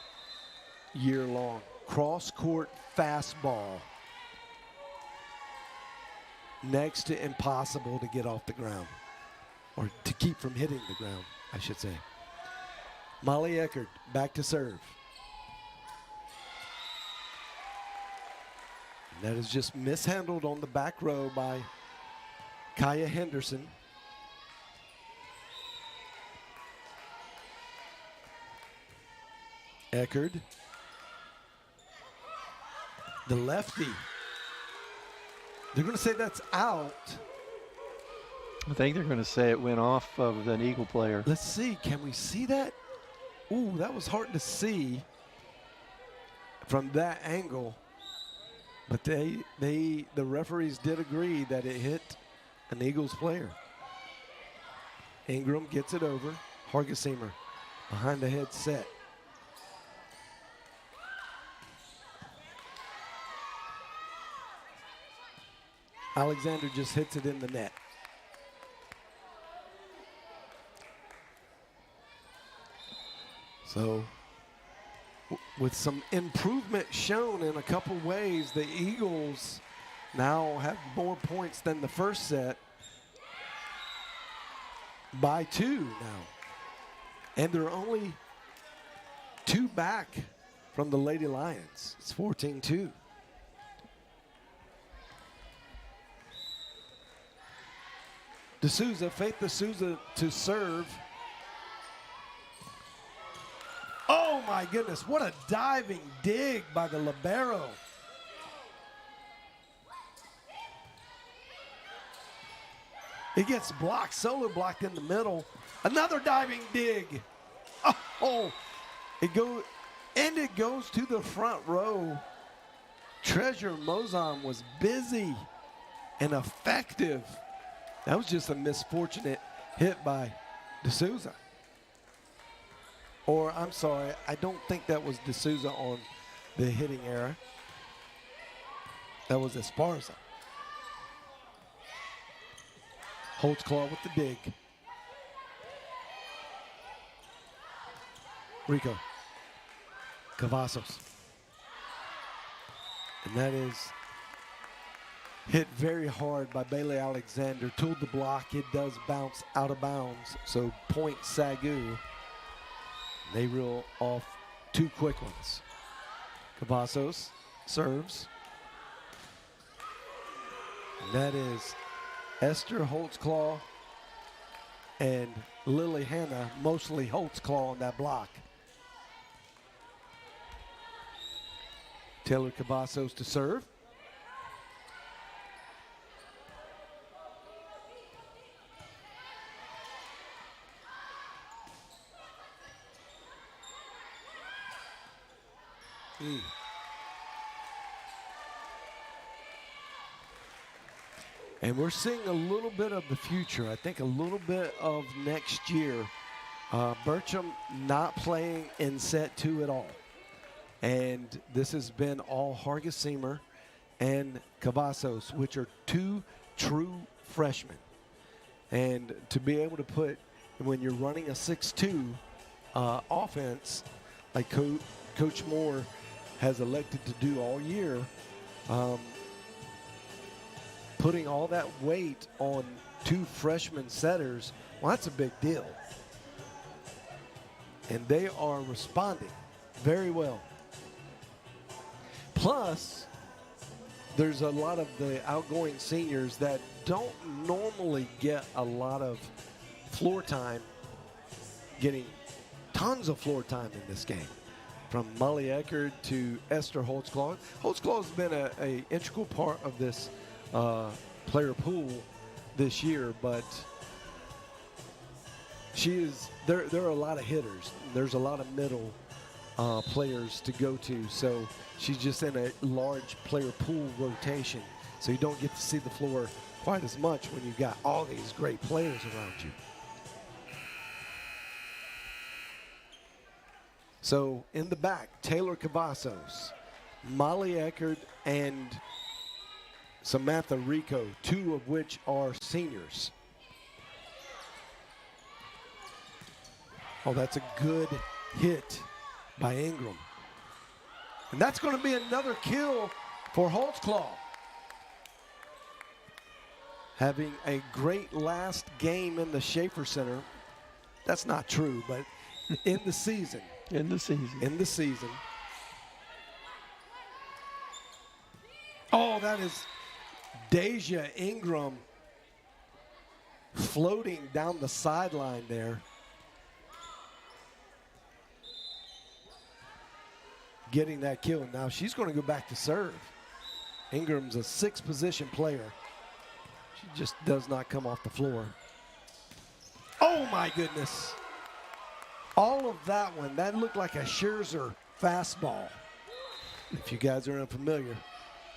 year long. Cross-court fastball. next to impossible to get off the ground, or to keep from hitting the ground, I should say. Molly Eckert back to serve. And that is just mishandled on the back row by Kaya Henderson. Eckert, the lefty. They're going to say that's out. I think they're going to say it went off of an Eagle player. Let's see. Can we see that? Ooh, that was hard to see from that angle. But the referees did agree that it hit an Eagles player. Ingram gets it over. Hargesheimer behind the head set. Alexander just hits it in the net. So, with some improvement shown in a couple ways, the Eagles now have more points than the first set by 2 now. And they're only 2 back from the Lady Lions. It's 14-2. D'Souza, Faith D'Souza to serve. Oh my goodness, what a diving dig by the libero. It gets blocked, solo blocked in the middle. Another diving dig. Oh, it goes to the front row. Treasure Mozon was busy and effective. That was just a misfortunate hit by D'Souza. Or, I'm sorry, I don't think that was D'Souza on the hitting error. That was Esparza. Holtzclaw with the dig. Rico. Cavazos. And that is hit very hard by Bailey Alexander. Tooled the block. It does bounce out of bounds. So point SAGU. They reel off 2 quick ones. Cavazos serves. And that is Esther Holtzclaw and Lily Hanna, mostly Holtzclaw on that block. Taylor Cavazos to serve. And we're seeing a little bit of the future. I think a little bit of next year. Bertram not playing in set 2 at all. And this has been all Hargesheimer and Cavazos, which are 2 true freshmen. And to be able to put, when you're running a 6-2 offense, like Coach Moore has elected to do all year, putting all that weight on 2 freshman setters, well, that's a big deal. And they are responding very well. Plus, there's a lot of the outgoing seniors that don't normally get a lot of floor time, getting tons of floor time in this game. From Molly Eckert to Esther Holtzclaw. Holtzclaw has been an integral part of this player pool this year, but she is there are a lot of hitters. There's a lot of middle players to go to, so she's just in a large player pool rotation, so you don't get to see the floor quite as much when you've got all these great players around you. So in the back, Taylor Cavazos, Molly Eckert, and Samantha Rico, 2 of which are seniors. Oh, that's a good hit by Ingram. And that's going to be another kill for Holtzclaw. having a great last game in the Schaefer Center. That's not true, but in the season. In the season. In the season. Oh, that is Deja Ingram floating down the sideline there. Getting that kill. Now she's going to go back to serve. Ingram's a 6th position player. She just does not come off the floor. Oh my goodness. All of that one, that looked like a Scherzer fastball. If you guys are unfamiliar,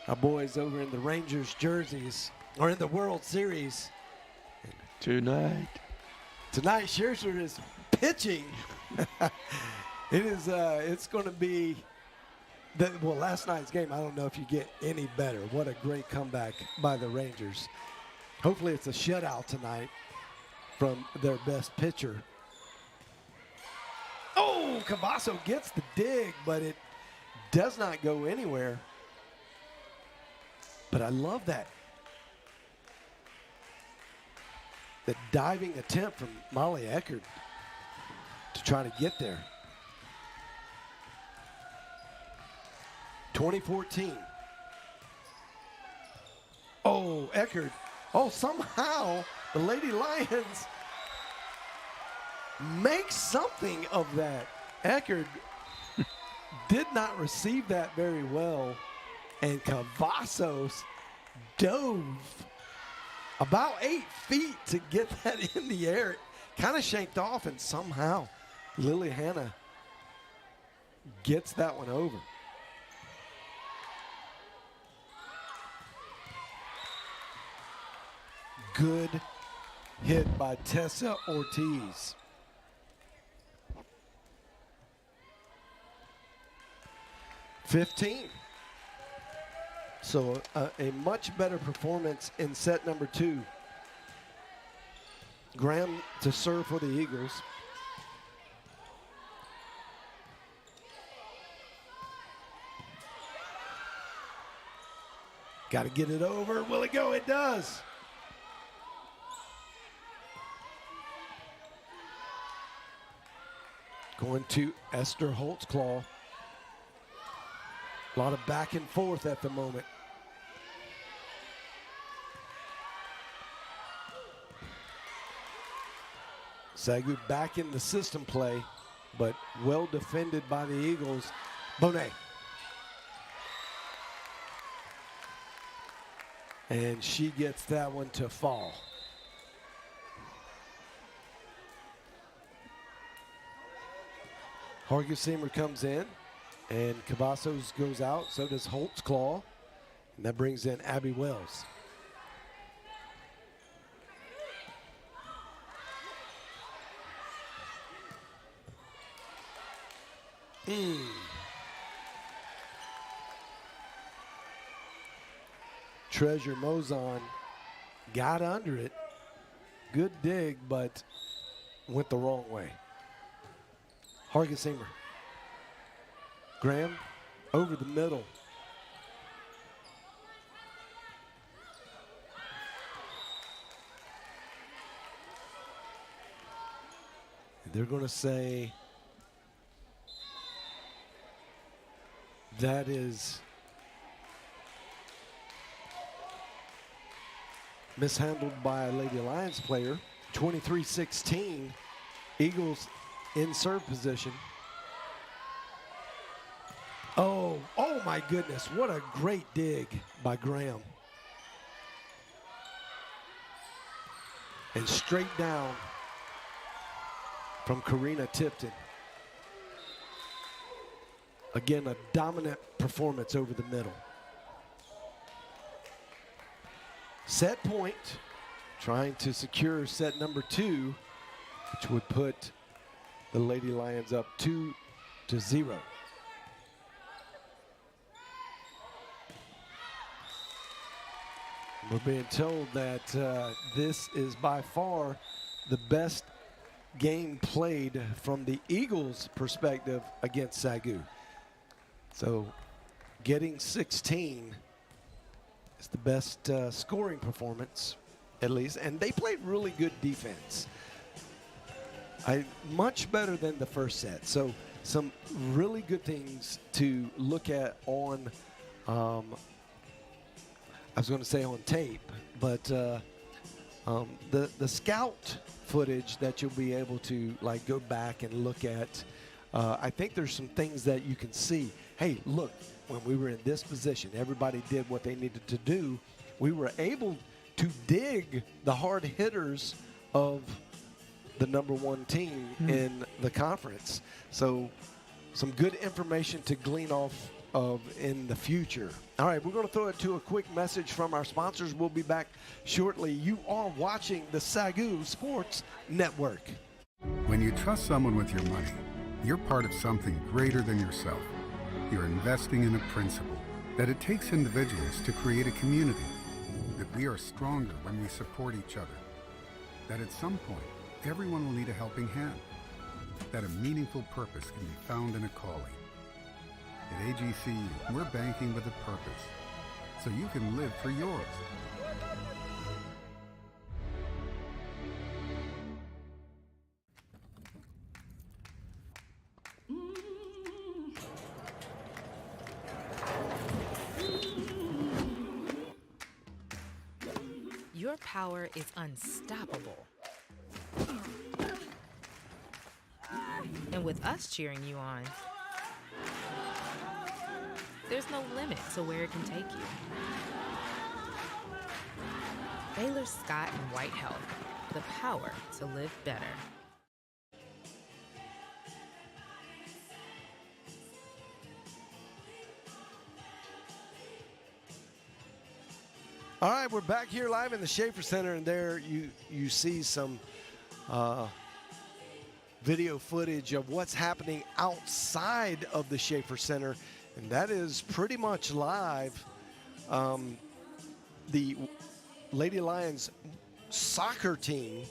our boys over in the Rangers jerseys are in the World Series. Tonight, Scherzer is pitching. It's going to be, last night's game, I don't know if you get any better. What a great comeback by the Rangers. Hopefully it's a shutout tonight from their best pitcher. Oh, Cavasso gets the dig, but it does not go anywhere. But I love that. The diving attempt from Molly Eckert to try to get there. 2014. Oh, Eckert. Oh, somehow the Lady Lions make something of that. Eckert did not receive that very well, and Cavazos dove about 8 feet to get that in the air. It kind of shanked off, and somehow Lily Hannah gets that one over. Good hit by Tessa Ortiz. (15). So a much better performance in set number 2. Graham to serve for the Eagles. Got to get it over. Will it go? It does. Going to Esther Holtzclaw. A lot of back and forth at the moment. SAGU back in the system play, but well defended by the Eagles. Bonet. And she gets that one to fall. Hargesimer comes in, and Cavazos goes out. So does Holtzclaw. And that brings in Abby Wells. Treasure Mozon got under it. Good dig, but went the wrong way. Hargesimer. Graham over the middle. They're going to say that is mishandled by a Lady Lions player. 23-16. Eagles in serve position. Oh my goodness. What a great dig by Graham. And straight down from Karina Tipton. Again, a dominant performance over the middle. Set point, trying to secure set number 2, which would put the Lady Lions up 2-0. We're being told that this is by far the best game played from the Eagles' perspective against SAGU. So getting 16 is the best scoring performance at least, and they played really good defense. Much better than the first set. So some really good things to look at on, I was going to say on tape, but the scout footage that you'll be able to like go back and look at. I think there's some things that you can see. Hey, look, when we were in this position, everybody did what they needed to do. We were able to dig the hard hitters of the number one team in the conference. So some good information to glean off of in the future. All right, we're going to throw it to a quick message from our sponsors. We'll be back shortly. You are watching the SAGU Sports Network. When you trust someone with your money, you're part of something greater than yourself. You're investing in a principle that it takes individuals to create a community, that we are stronger when we support each other, that at some point, everyone will need a helping hand, that a meaningful purpose can be found in a calling. At AGCU, we're banking with a purpose, so you can live for yours. Your power is unstoppable. And with us cheering you on, there's no limit to where it can take you. Baylor Scott and White Health, the power to live better. All right, we're back here live in the Schaefer Center, and there you see some video footage of what's happening outside of the Schaefer Center, and that is pretty much live. The Lady Lions soccer team,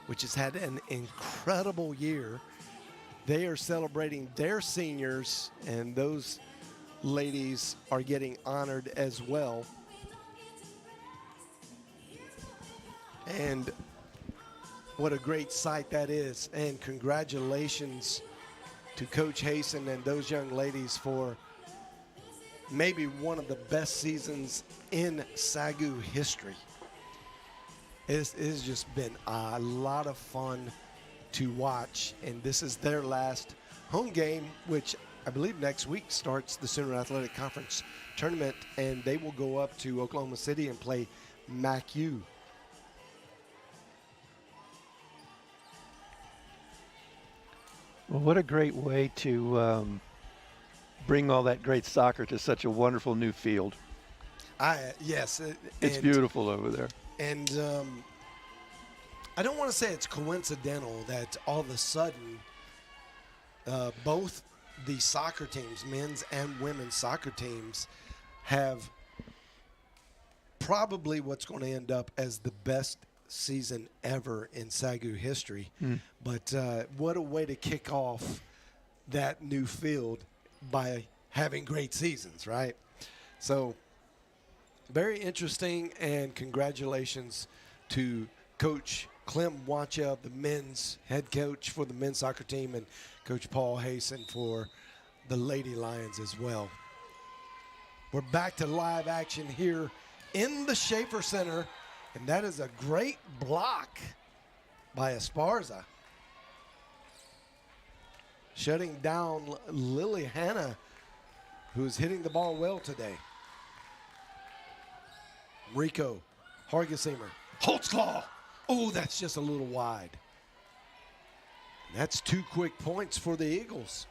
which has had an incredible year, they are celebrating their seniors, and those ladies are getting honored as well. And what a great sight that is. And congratulations to Coach Hayson and those young ladies for maybe one of the best seasons in SAGU history. It has just been a lot of fun to watch. And this is their last home game, which I believe next week starts the Sooner Athletic Conference tournament. And they will go up to Oklahoma City and play MACU. Well, what a great way to bring all that great soccer to such a wonderful new field. Yes. It's beautiful over there. And I don't want to say it's coincidental that all of a sudden both the soccer teams, men's and women's soccer teams, have probably what's going to end up as the best season ever in SAGU history. But what a way to kick off that new field by having great seasons, right? So very interesting, and congratulations to Coach Clem Wacha, the men's head coach for the men's soccer team, and Coach Paul Hayson for the Lady Lions as well. We're back to live action here in the Schaefer Center. And that is a great block by Esparza, shutting down Lily Hanna, who's hitting the ball well today. Rico Hargesheimer, Holtzclaw. Oh, that's just a little wide. And that's 2 quick points for the Eagles.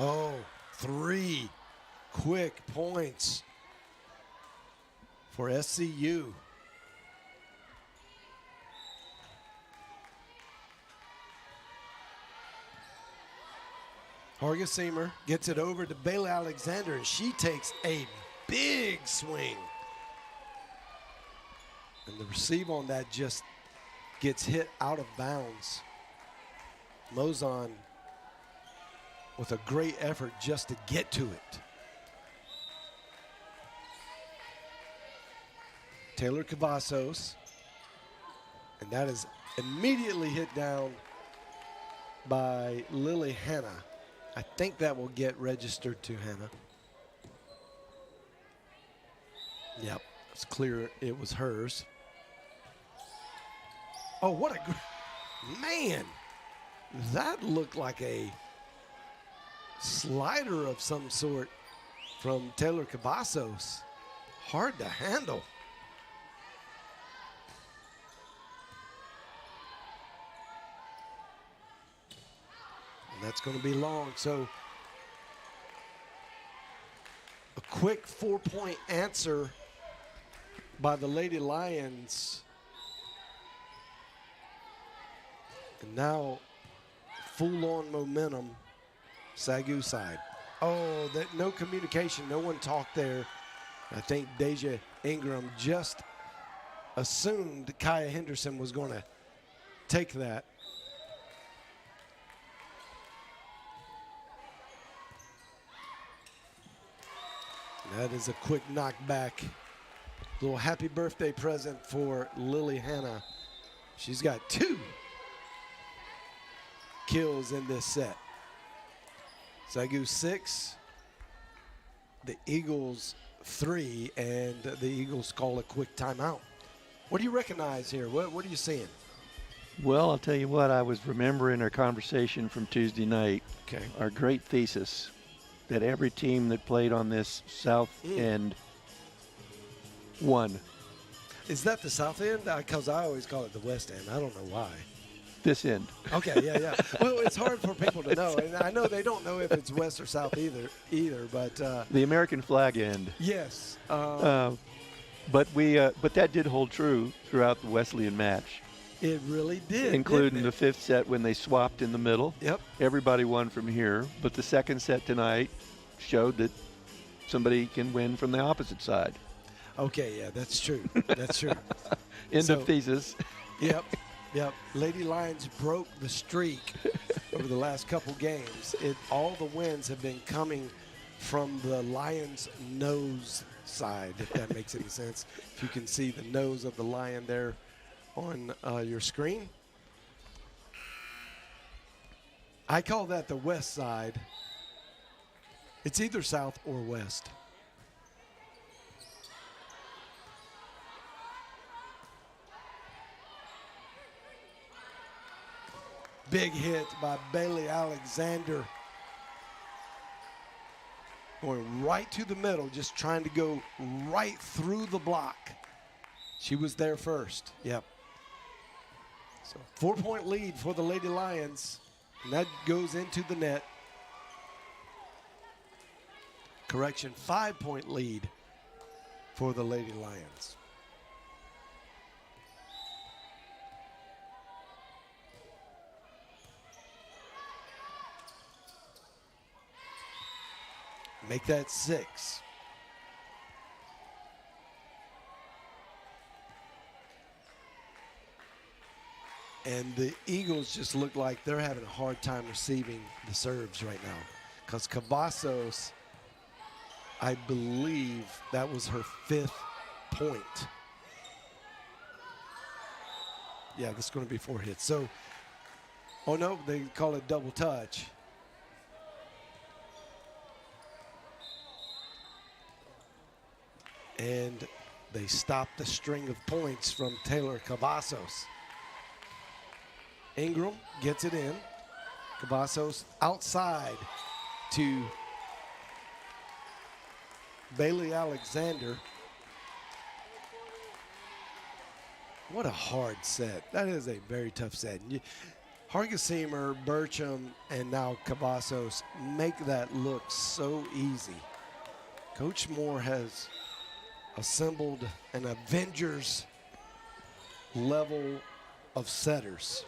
Oh, 3 quick points for SCU. Hargesheimer gets it over to Bailey Alexander, and she takes a big swing. And the receive on that just gets hit out of bounds. Mozon with a great effort just to get to it. Taylor Cavazos, and that is immediately hit down by Lily Hanna. I think that will get registered to Hanna. Yep, it's clear it was hers. Oh, what a, man, that looked like a slider of some sort from Taylor Cavazos. Hard to handle. And that's going to be long. So a quick 4-point answer by the Lady Lions. And now full-on momentum, SAGU side. Oh, that no communication, no one talked there. I think Deja Ingram just assumed Kaya Henderson was going to take that. That is a quick knockback. Little happy birthday present for Lily Hanna. She's got 2 kills in this set. SAGU 6, the Eagles 3, and the Eagles call a quick timeout. What do you recognize here? What are you seeing? Well, I'll tell you what, I was remembering our conversation from Tuesday night. Okay. Our great thesis that every team that played on this south end won. Is that the south end? Because I always call it the west end. I don't know why. This end. Okay, yeah. Well, it's hard for people to know, and I know they don't know if it's west or south either. But the American flag end. yes. But that did hold true throughout the Wesleyan match. It really did, including the 5th set when they swapped in the middle. Yep. Everybody won from here, but the 2nd set tonight showed that somebody can win from the opposite side. Okay, yeah, that's true. That's true. End of thesis. Yep. Lady Lions broke the streak over the last couple games. All the wins have been coming from the Lions' nose side, if that makes any sense. If you can see the nose of the lion there on your screen. I call that the west side. It's either south or west. Big hit by Bailey Alexander. Going right to the middle, just trying to go right through the block. She was there first. Yep. So 4-point lead for the Lady Lions. And that goes into the net. Correction, 5-point lead for the Lady Lions. Make that 6. And the Eagles just look like they're having a hard time receiving the serves right now. Because Cavazos, I believe that was her 5th point. Yeah, this is going to be 4 hits. So, oh no, they call it double touch. And they stopped the string of points from Taylor Cavazos. Ingram gets it in. Cavazos outside to Bailey Alexander. What a hard set. That is a very tough set. Hargesimer, Burcham, and now Cavazos make that look so easy. Coach Moore has assembled an Avengers level of setters.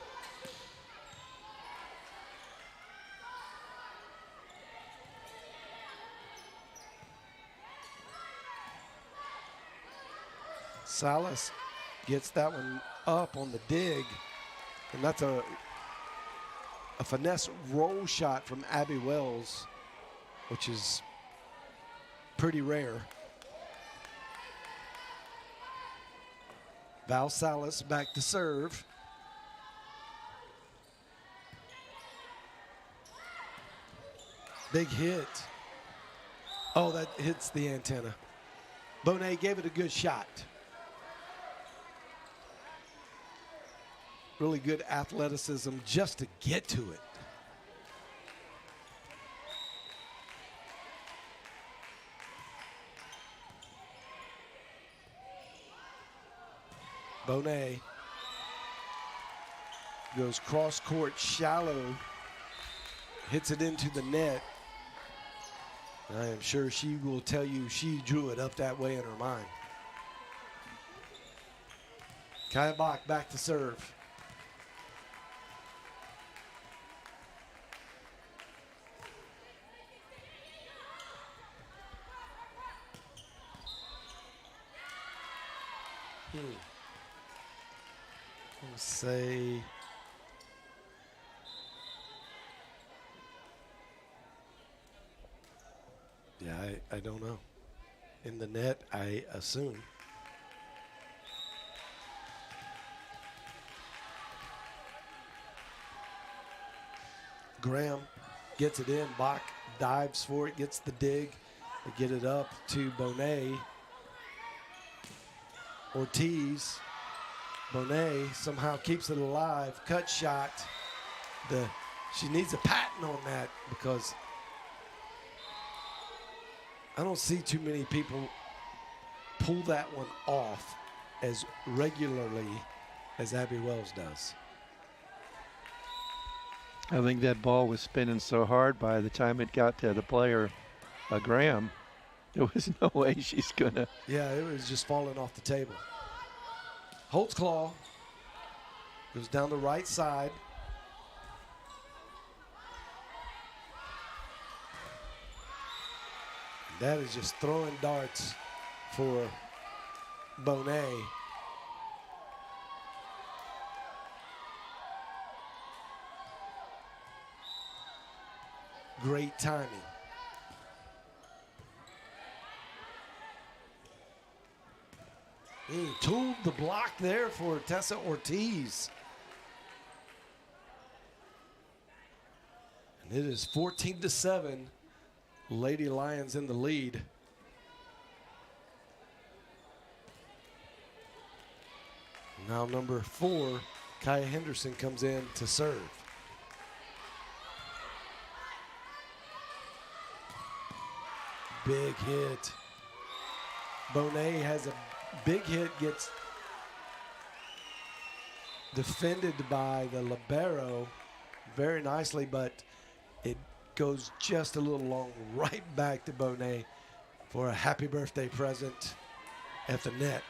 Salas gets that one up on the dig, and that's a finesse roll shot from Abby Wells, which is pretty rare. Val Salas back to serve. Big hit. Oh, that hits the antenna. Bonet gave it a good shot. Really good athleticism just to get to it. Bonet goes cross court shallow, hits it into the net. I am sure she will tell you she drew it up that way in her mind. Kaya Bach back to serve. Let's say yeah, I don't know. In the net, I assume. Graham gets it in. Bach dives for it, gets the dig. They get it up to Bonet. Ortiz. Bonet somehow keeps it alive. Cut shot. She needs a patent on that because I don't see too many people pull that one off as regularly as Abby Wells does. I think that ball was spinning so hard by the time it got to the player, Graham, there was no way she's going to. Yeah, it was just falling off the table. Holtzclaw goes down the right side. That is just throwing darts for Bonet. Great timing. He tooled the block there for Tessa Ortiz. And it is 14-7. Lady Lions in the lead. Now number 4, Kaya Henderson comes in to serve. Big hit. Bonet has a big hit, gets defended by the libero very nicely, but it goes just a little long right back to Bonet for a happy birthday present at the net.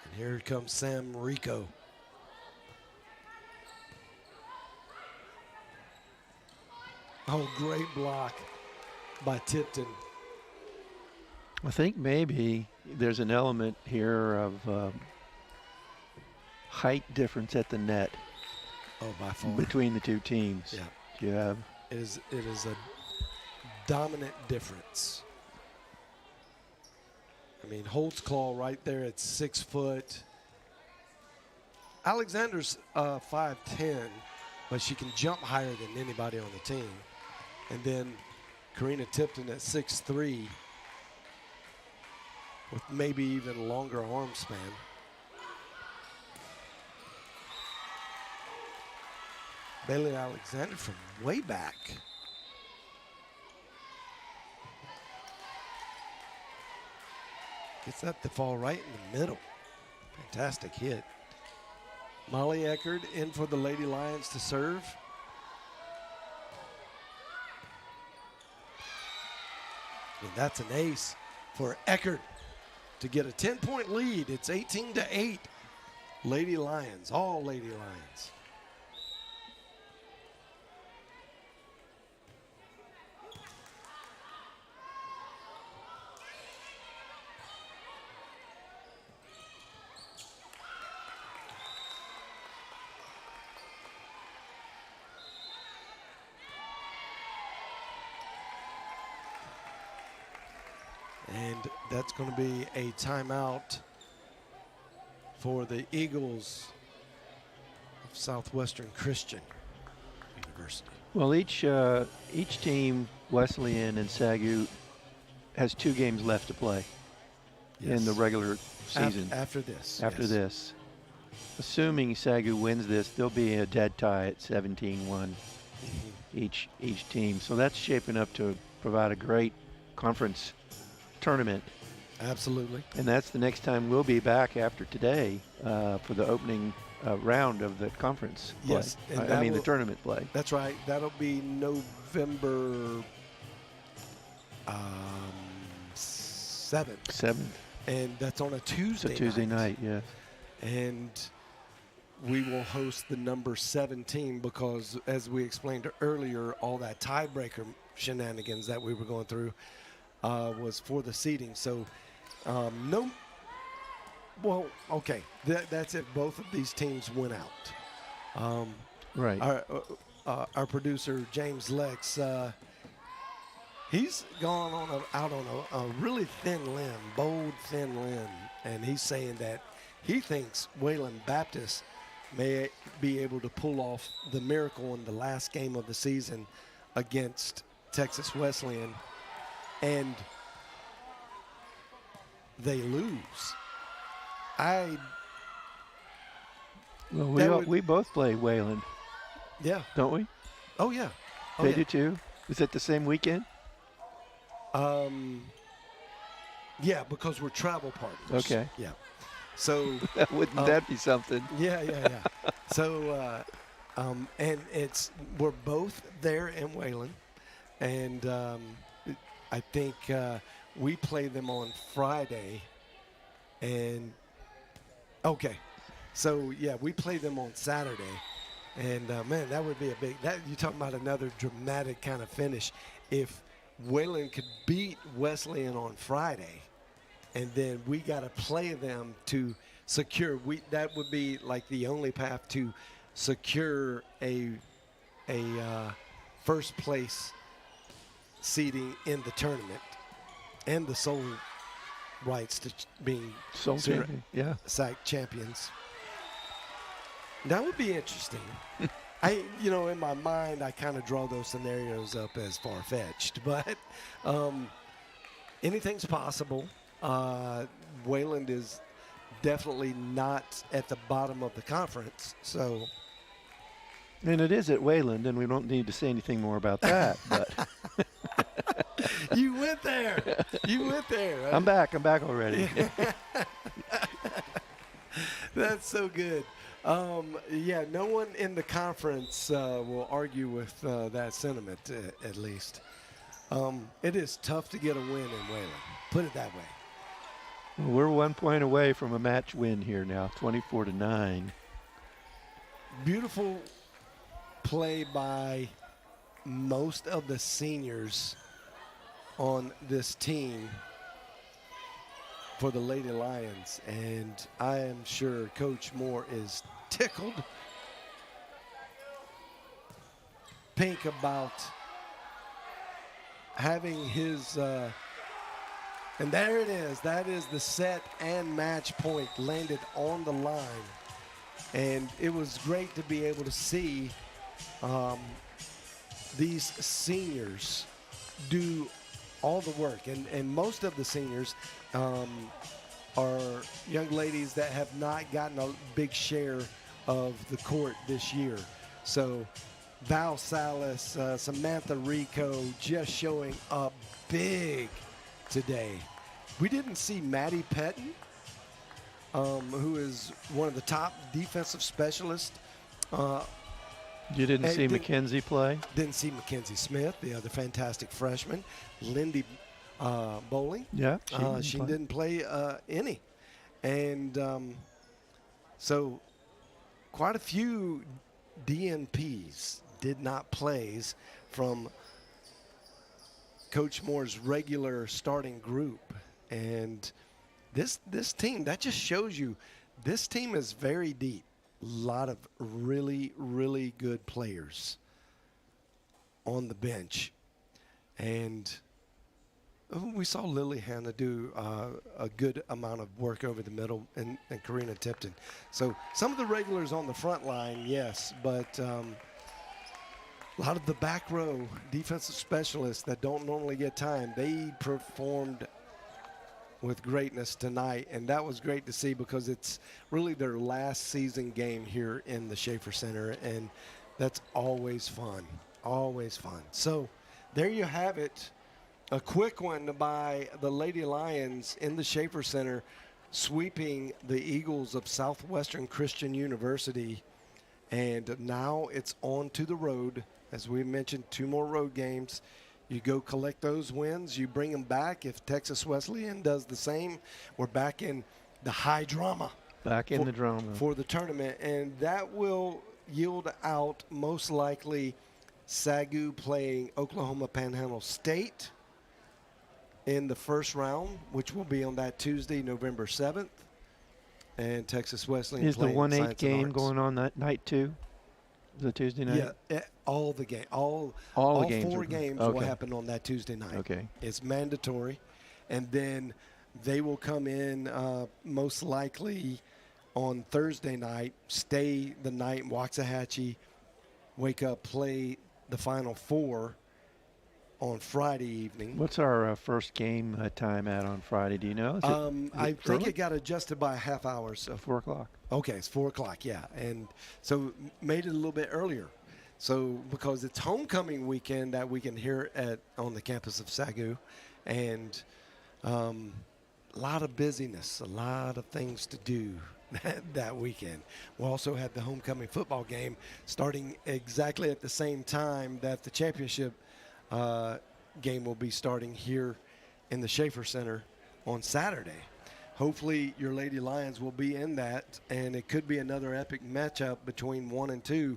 And here comes Sam Rico. Oh, great block by Tipton. I think maybe there's an element here of height difference at the net. Oh, by far. Between the two teams. Yeah. You have. It is a dominant difference. I mean, Holtzclaw right there at 6 foot. Alexander's 5'10", but she can jump higher than anybody on the team. And then Karina Tipton at 6'3", with maybe even longer arm span. Bailey Alexander from way back. Gets that to fall right in the middle. Fantastic hit. Molly Eckert in for the Lady Lions to serve. And that's an ace for Eckert to get a 10-point lead. It's 18-8. Lady Lions, all Lady Lions. that's going to be a timeout for the Eagles of Southwestern Christian University. Well, each team, Wesleyan and SAGU, has 2 games left to play in the regular season. After this. After this. Assuming SAGU wins this, there'll be a dead tie at 17-1 each team. So that's shaping up to provide a great conference tournament. Absolutely. And that's the next time we'll be back after today for the opening round of the conference play. Yes. I mean the tournament play. That's right. That'll be November 7th. 7th. And that's on a Tuesday It's a Tuesday night, yeah. And we will host the number 17 because, as we explained earlier, all that tiebreaker shenanigans that we were going through was for the seeding. So, that's it. Both of these teams went out. Right. Our producer, James Lex, he's gone out on a really thin limb, bold, thin limb, and he's saying that he thinks Wayland Baptist may be able to pull off the miracle in the last game of the season against Texas Wesleyan, and they lose. Well, we both play Wayland. Yeah. Don't we? Oh, yeah. They do too? Is it the same weekend? Yeah, because we're travel partners. Okay. Yeah. So wouldn't that be something? Yeah. So and we're both there in Wayland, and I think we play them on Friday. And so yeah, we play them on Saturday, and man, that would be a big. That you're talking about another dramatic kind of finish if Wayland could beat Wesleyan on Friday, and then we got to play them to secure. That would be like the only path to secure a first place seeding in the tournament and the sole rights to being sole champion. Yeah, SAC champions. That would be interesting. In my mind, I kind of draw those scenarios up as far-fetched, but anything's possible. Wayland is definitely not at the bottom of the conference, so. And it is at Wayland, and we don't need to say anything more about that. But you went there. Right? I'm back already. That's so good. No one in the conference will argue with that sentiment, at least. It is tough to get a win in Wayland. Put it that way. Well, we're 1 point away from a match win here now, 24-9. Beautiful play by most of the seniors on this team for the Lady Lions, and I am sure Coach Moore is tickled pink about having his and there it is. That is the set and match point landed on the line, and it was great to be able to see these seniors do all the work, and most of the seniors are young ladies that have not gotten a big share of the court this year. So Val Salas, Samantha Rico just showing up big today. We didn't see Maddie Petton, who is one of the top defensive specialists. You didn't see Mackenzie play? Didn't see Mackenzie Smith, the other fantastic freshman. Lindy Bowling. Yeah, she didn't play any. And so quite a few DNPs did not plays from Coach Moore's regular starting group. And this team, that just shows you this team is very deep. A lot of really, really good players on the bench. And We saw Lily Hanna do a good amount of work over the middle, and Karina Tipton. So some of the regulars on the front line, yes, but a lot of the back row defensive specialists that don't normally get time, they performed with greatness tonight, and that was great to see because it's really their last season game here in the Schaefer Center, and that's always fun, always fun. So there you have it, a quick one by the Lady Lions in the Schaefer Center, sweeping the Eagles of Southwestern Christian University, and now it's on to the road. As we mentioned, 2 more road games. You go collect those wins, you bring them back. If Texas Wesleyan does the same, we're back in the high drama. Back in the drama. For the tournament, and that will yield out most likely SAGU playing Oklahoma Panhandle State in the first round, which will be on that Tuesday, November 7th. And Texas Wesleyan is the playing 1-8 Science game and Arts. going on that night too? The Tuesday night? Yeah, all the game, all the games 4 are- games okay. will happen on that Tuesday night. Okay. It's mandatory, and then they will come in most likely on Thursday night, stay the night in Waxahachie, wake up, play the Final 4 on Friday evening. What's our first game time at on Friday? Do you know? Is I it think early? it got adjusted by a half hour. So 4 o'clock. okay, it's 4 o'clock, yeah. And so made it a little bit earlier. So because it's homecoming weekend that weekend here on the campus of SAGU, and a lot of busyness, a lot of things to do that weekend. We'll also have the homecoming football game starting exactly at the same time that the championship game will be starting here in the Schaefer Center on Saturday. Hopefully your Lady Lions will be in that, and it could be another epic matchup between 1 and 2,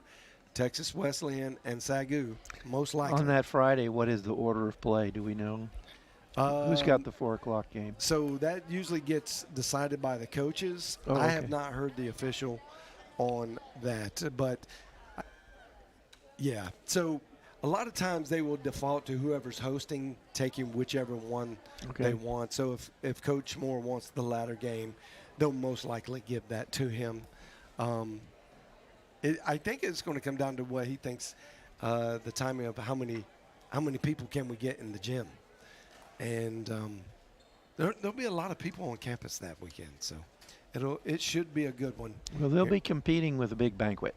Texas Wesleyan and SAGU, most likely. On that Friday, what is the order of play? Do we know? Who's got the 4 o'clock game? So that usually gets decided by the coaches. Oh, I okay. have not heard the official on that, but yeah. So a lot of times they will default to whoever's hosting, taking whichever one they want. So if Coach Moore wants the latter game, they'll most likely give that to him. I think it's going to come down to what he thinks the timing of how many people can we get in the gym. And there'll be a lot of people on campus that weekend, so it should be a good one. Well, they'll be competing with a big banquet.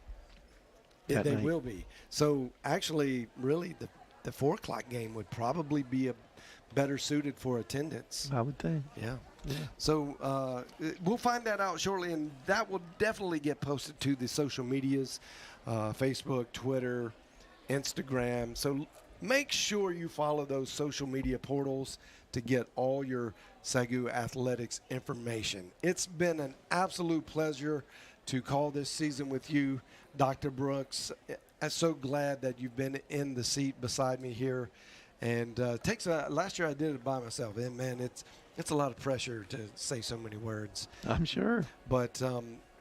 They will be. So actually, really, the 4 o'clock game would probably be better suited for attendance. I would think. Yeah. So we'll find that out shortly, and that will definitely get posted to the social medias, Facebook, Twitter, Instagram. So make sure you follow those social media portals to get all your SAGU athletics information. It's been an absolute pleasure to call this season with you, Dr. Brooks. I'm so glad that you've been in the seat beside me here. And last year I did it by myself, and man, it's a lot of pressure to say so many words. I'm sure. But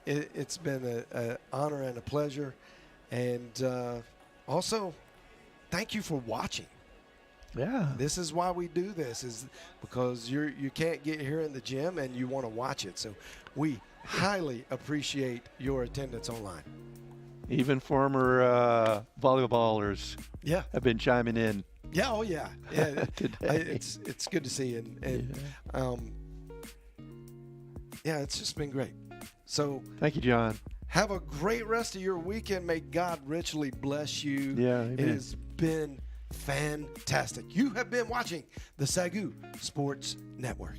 it's been an honor and a pleasure. And also, thank you for watching. Yeah. This is why we do this, is because you can't get here in the gym and you want to watch it. So we highly appreciate your attendance online. Even former volleyballers have been chiming in. Yeah, oh yeah. Yeah. Today. It's good to see, and it's just been great. So thank you, John. Have a great rest of your weekend. May God richly bless you. Yeah, it amen. has been fantastic. You have been watching the SAGU Sports Network.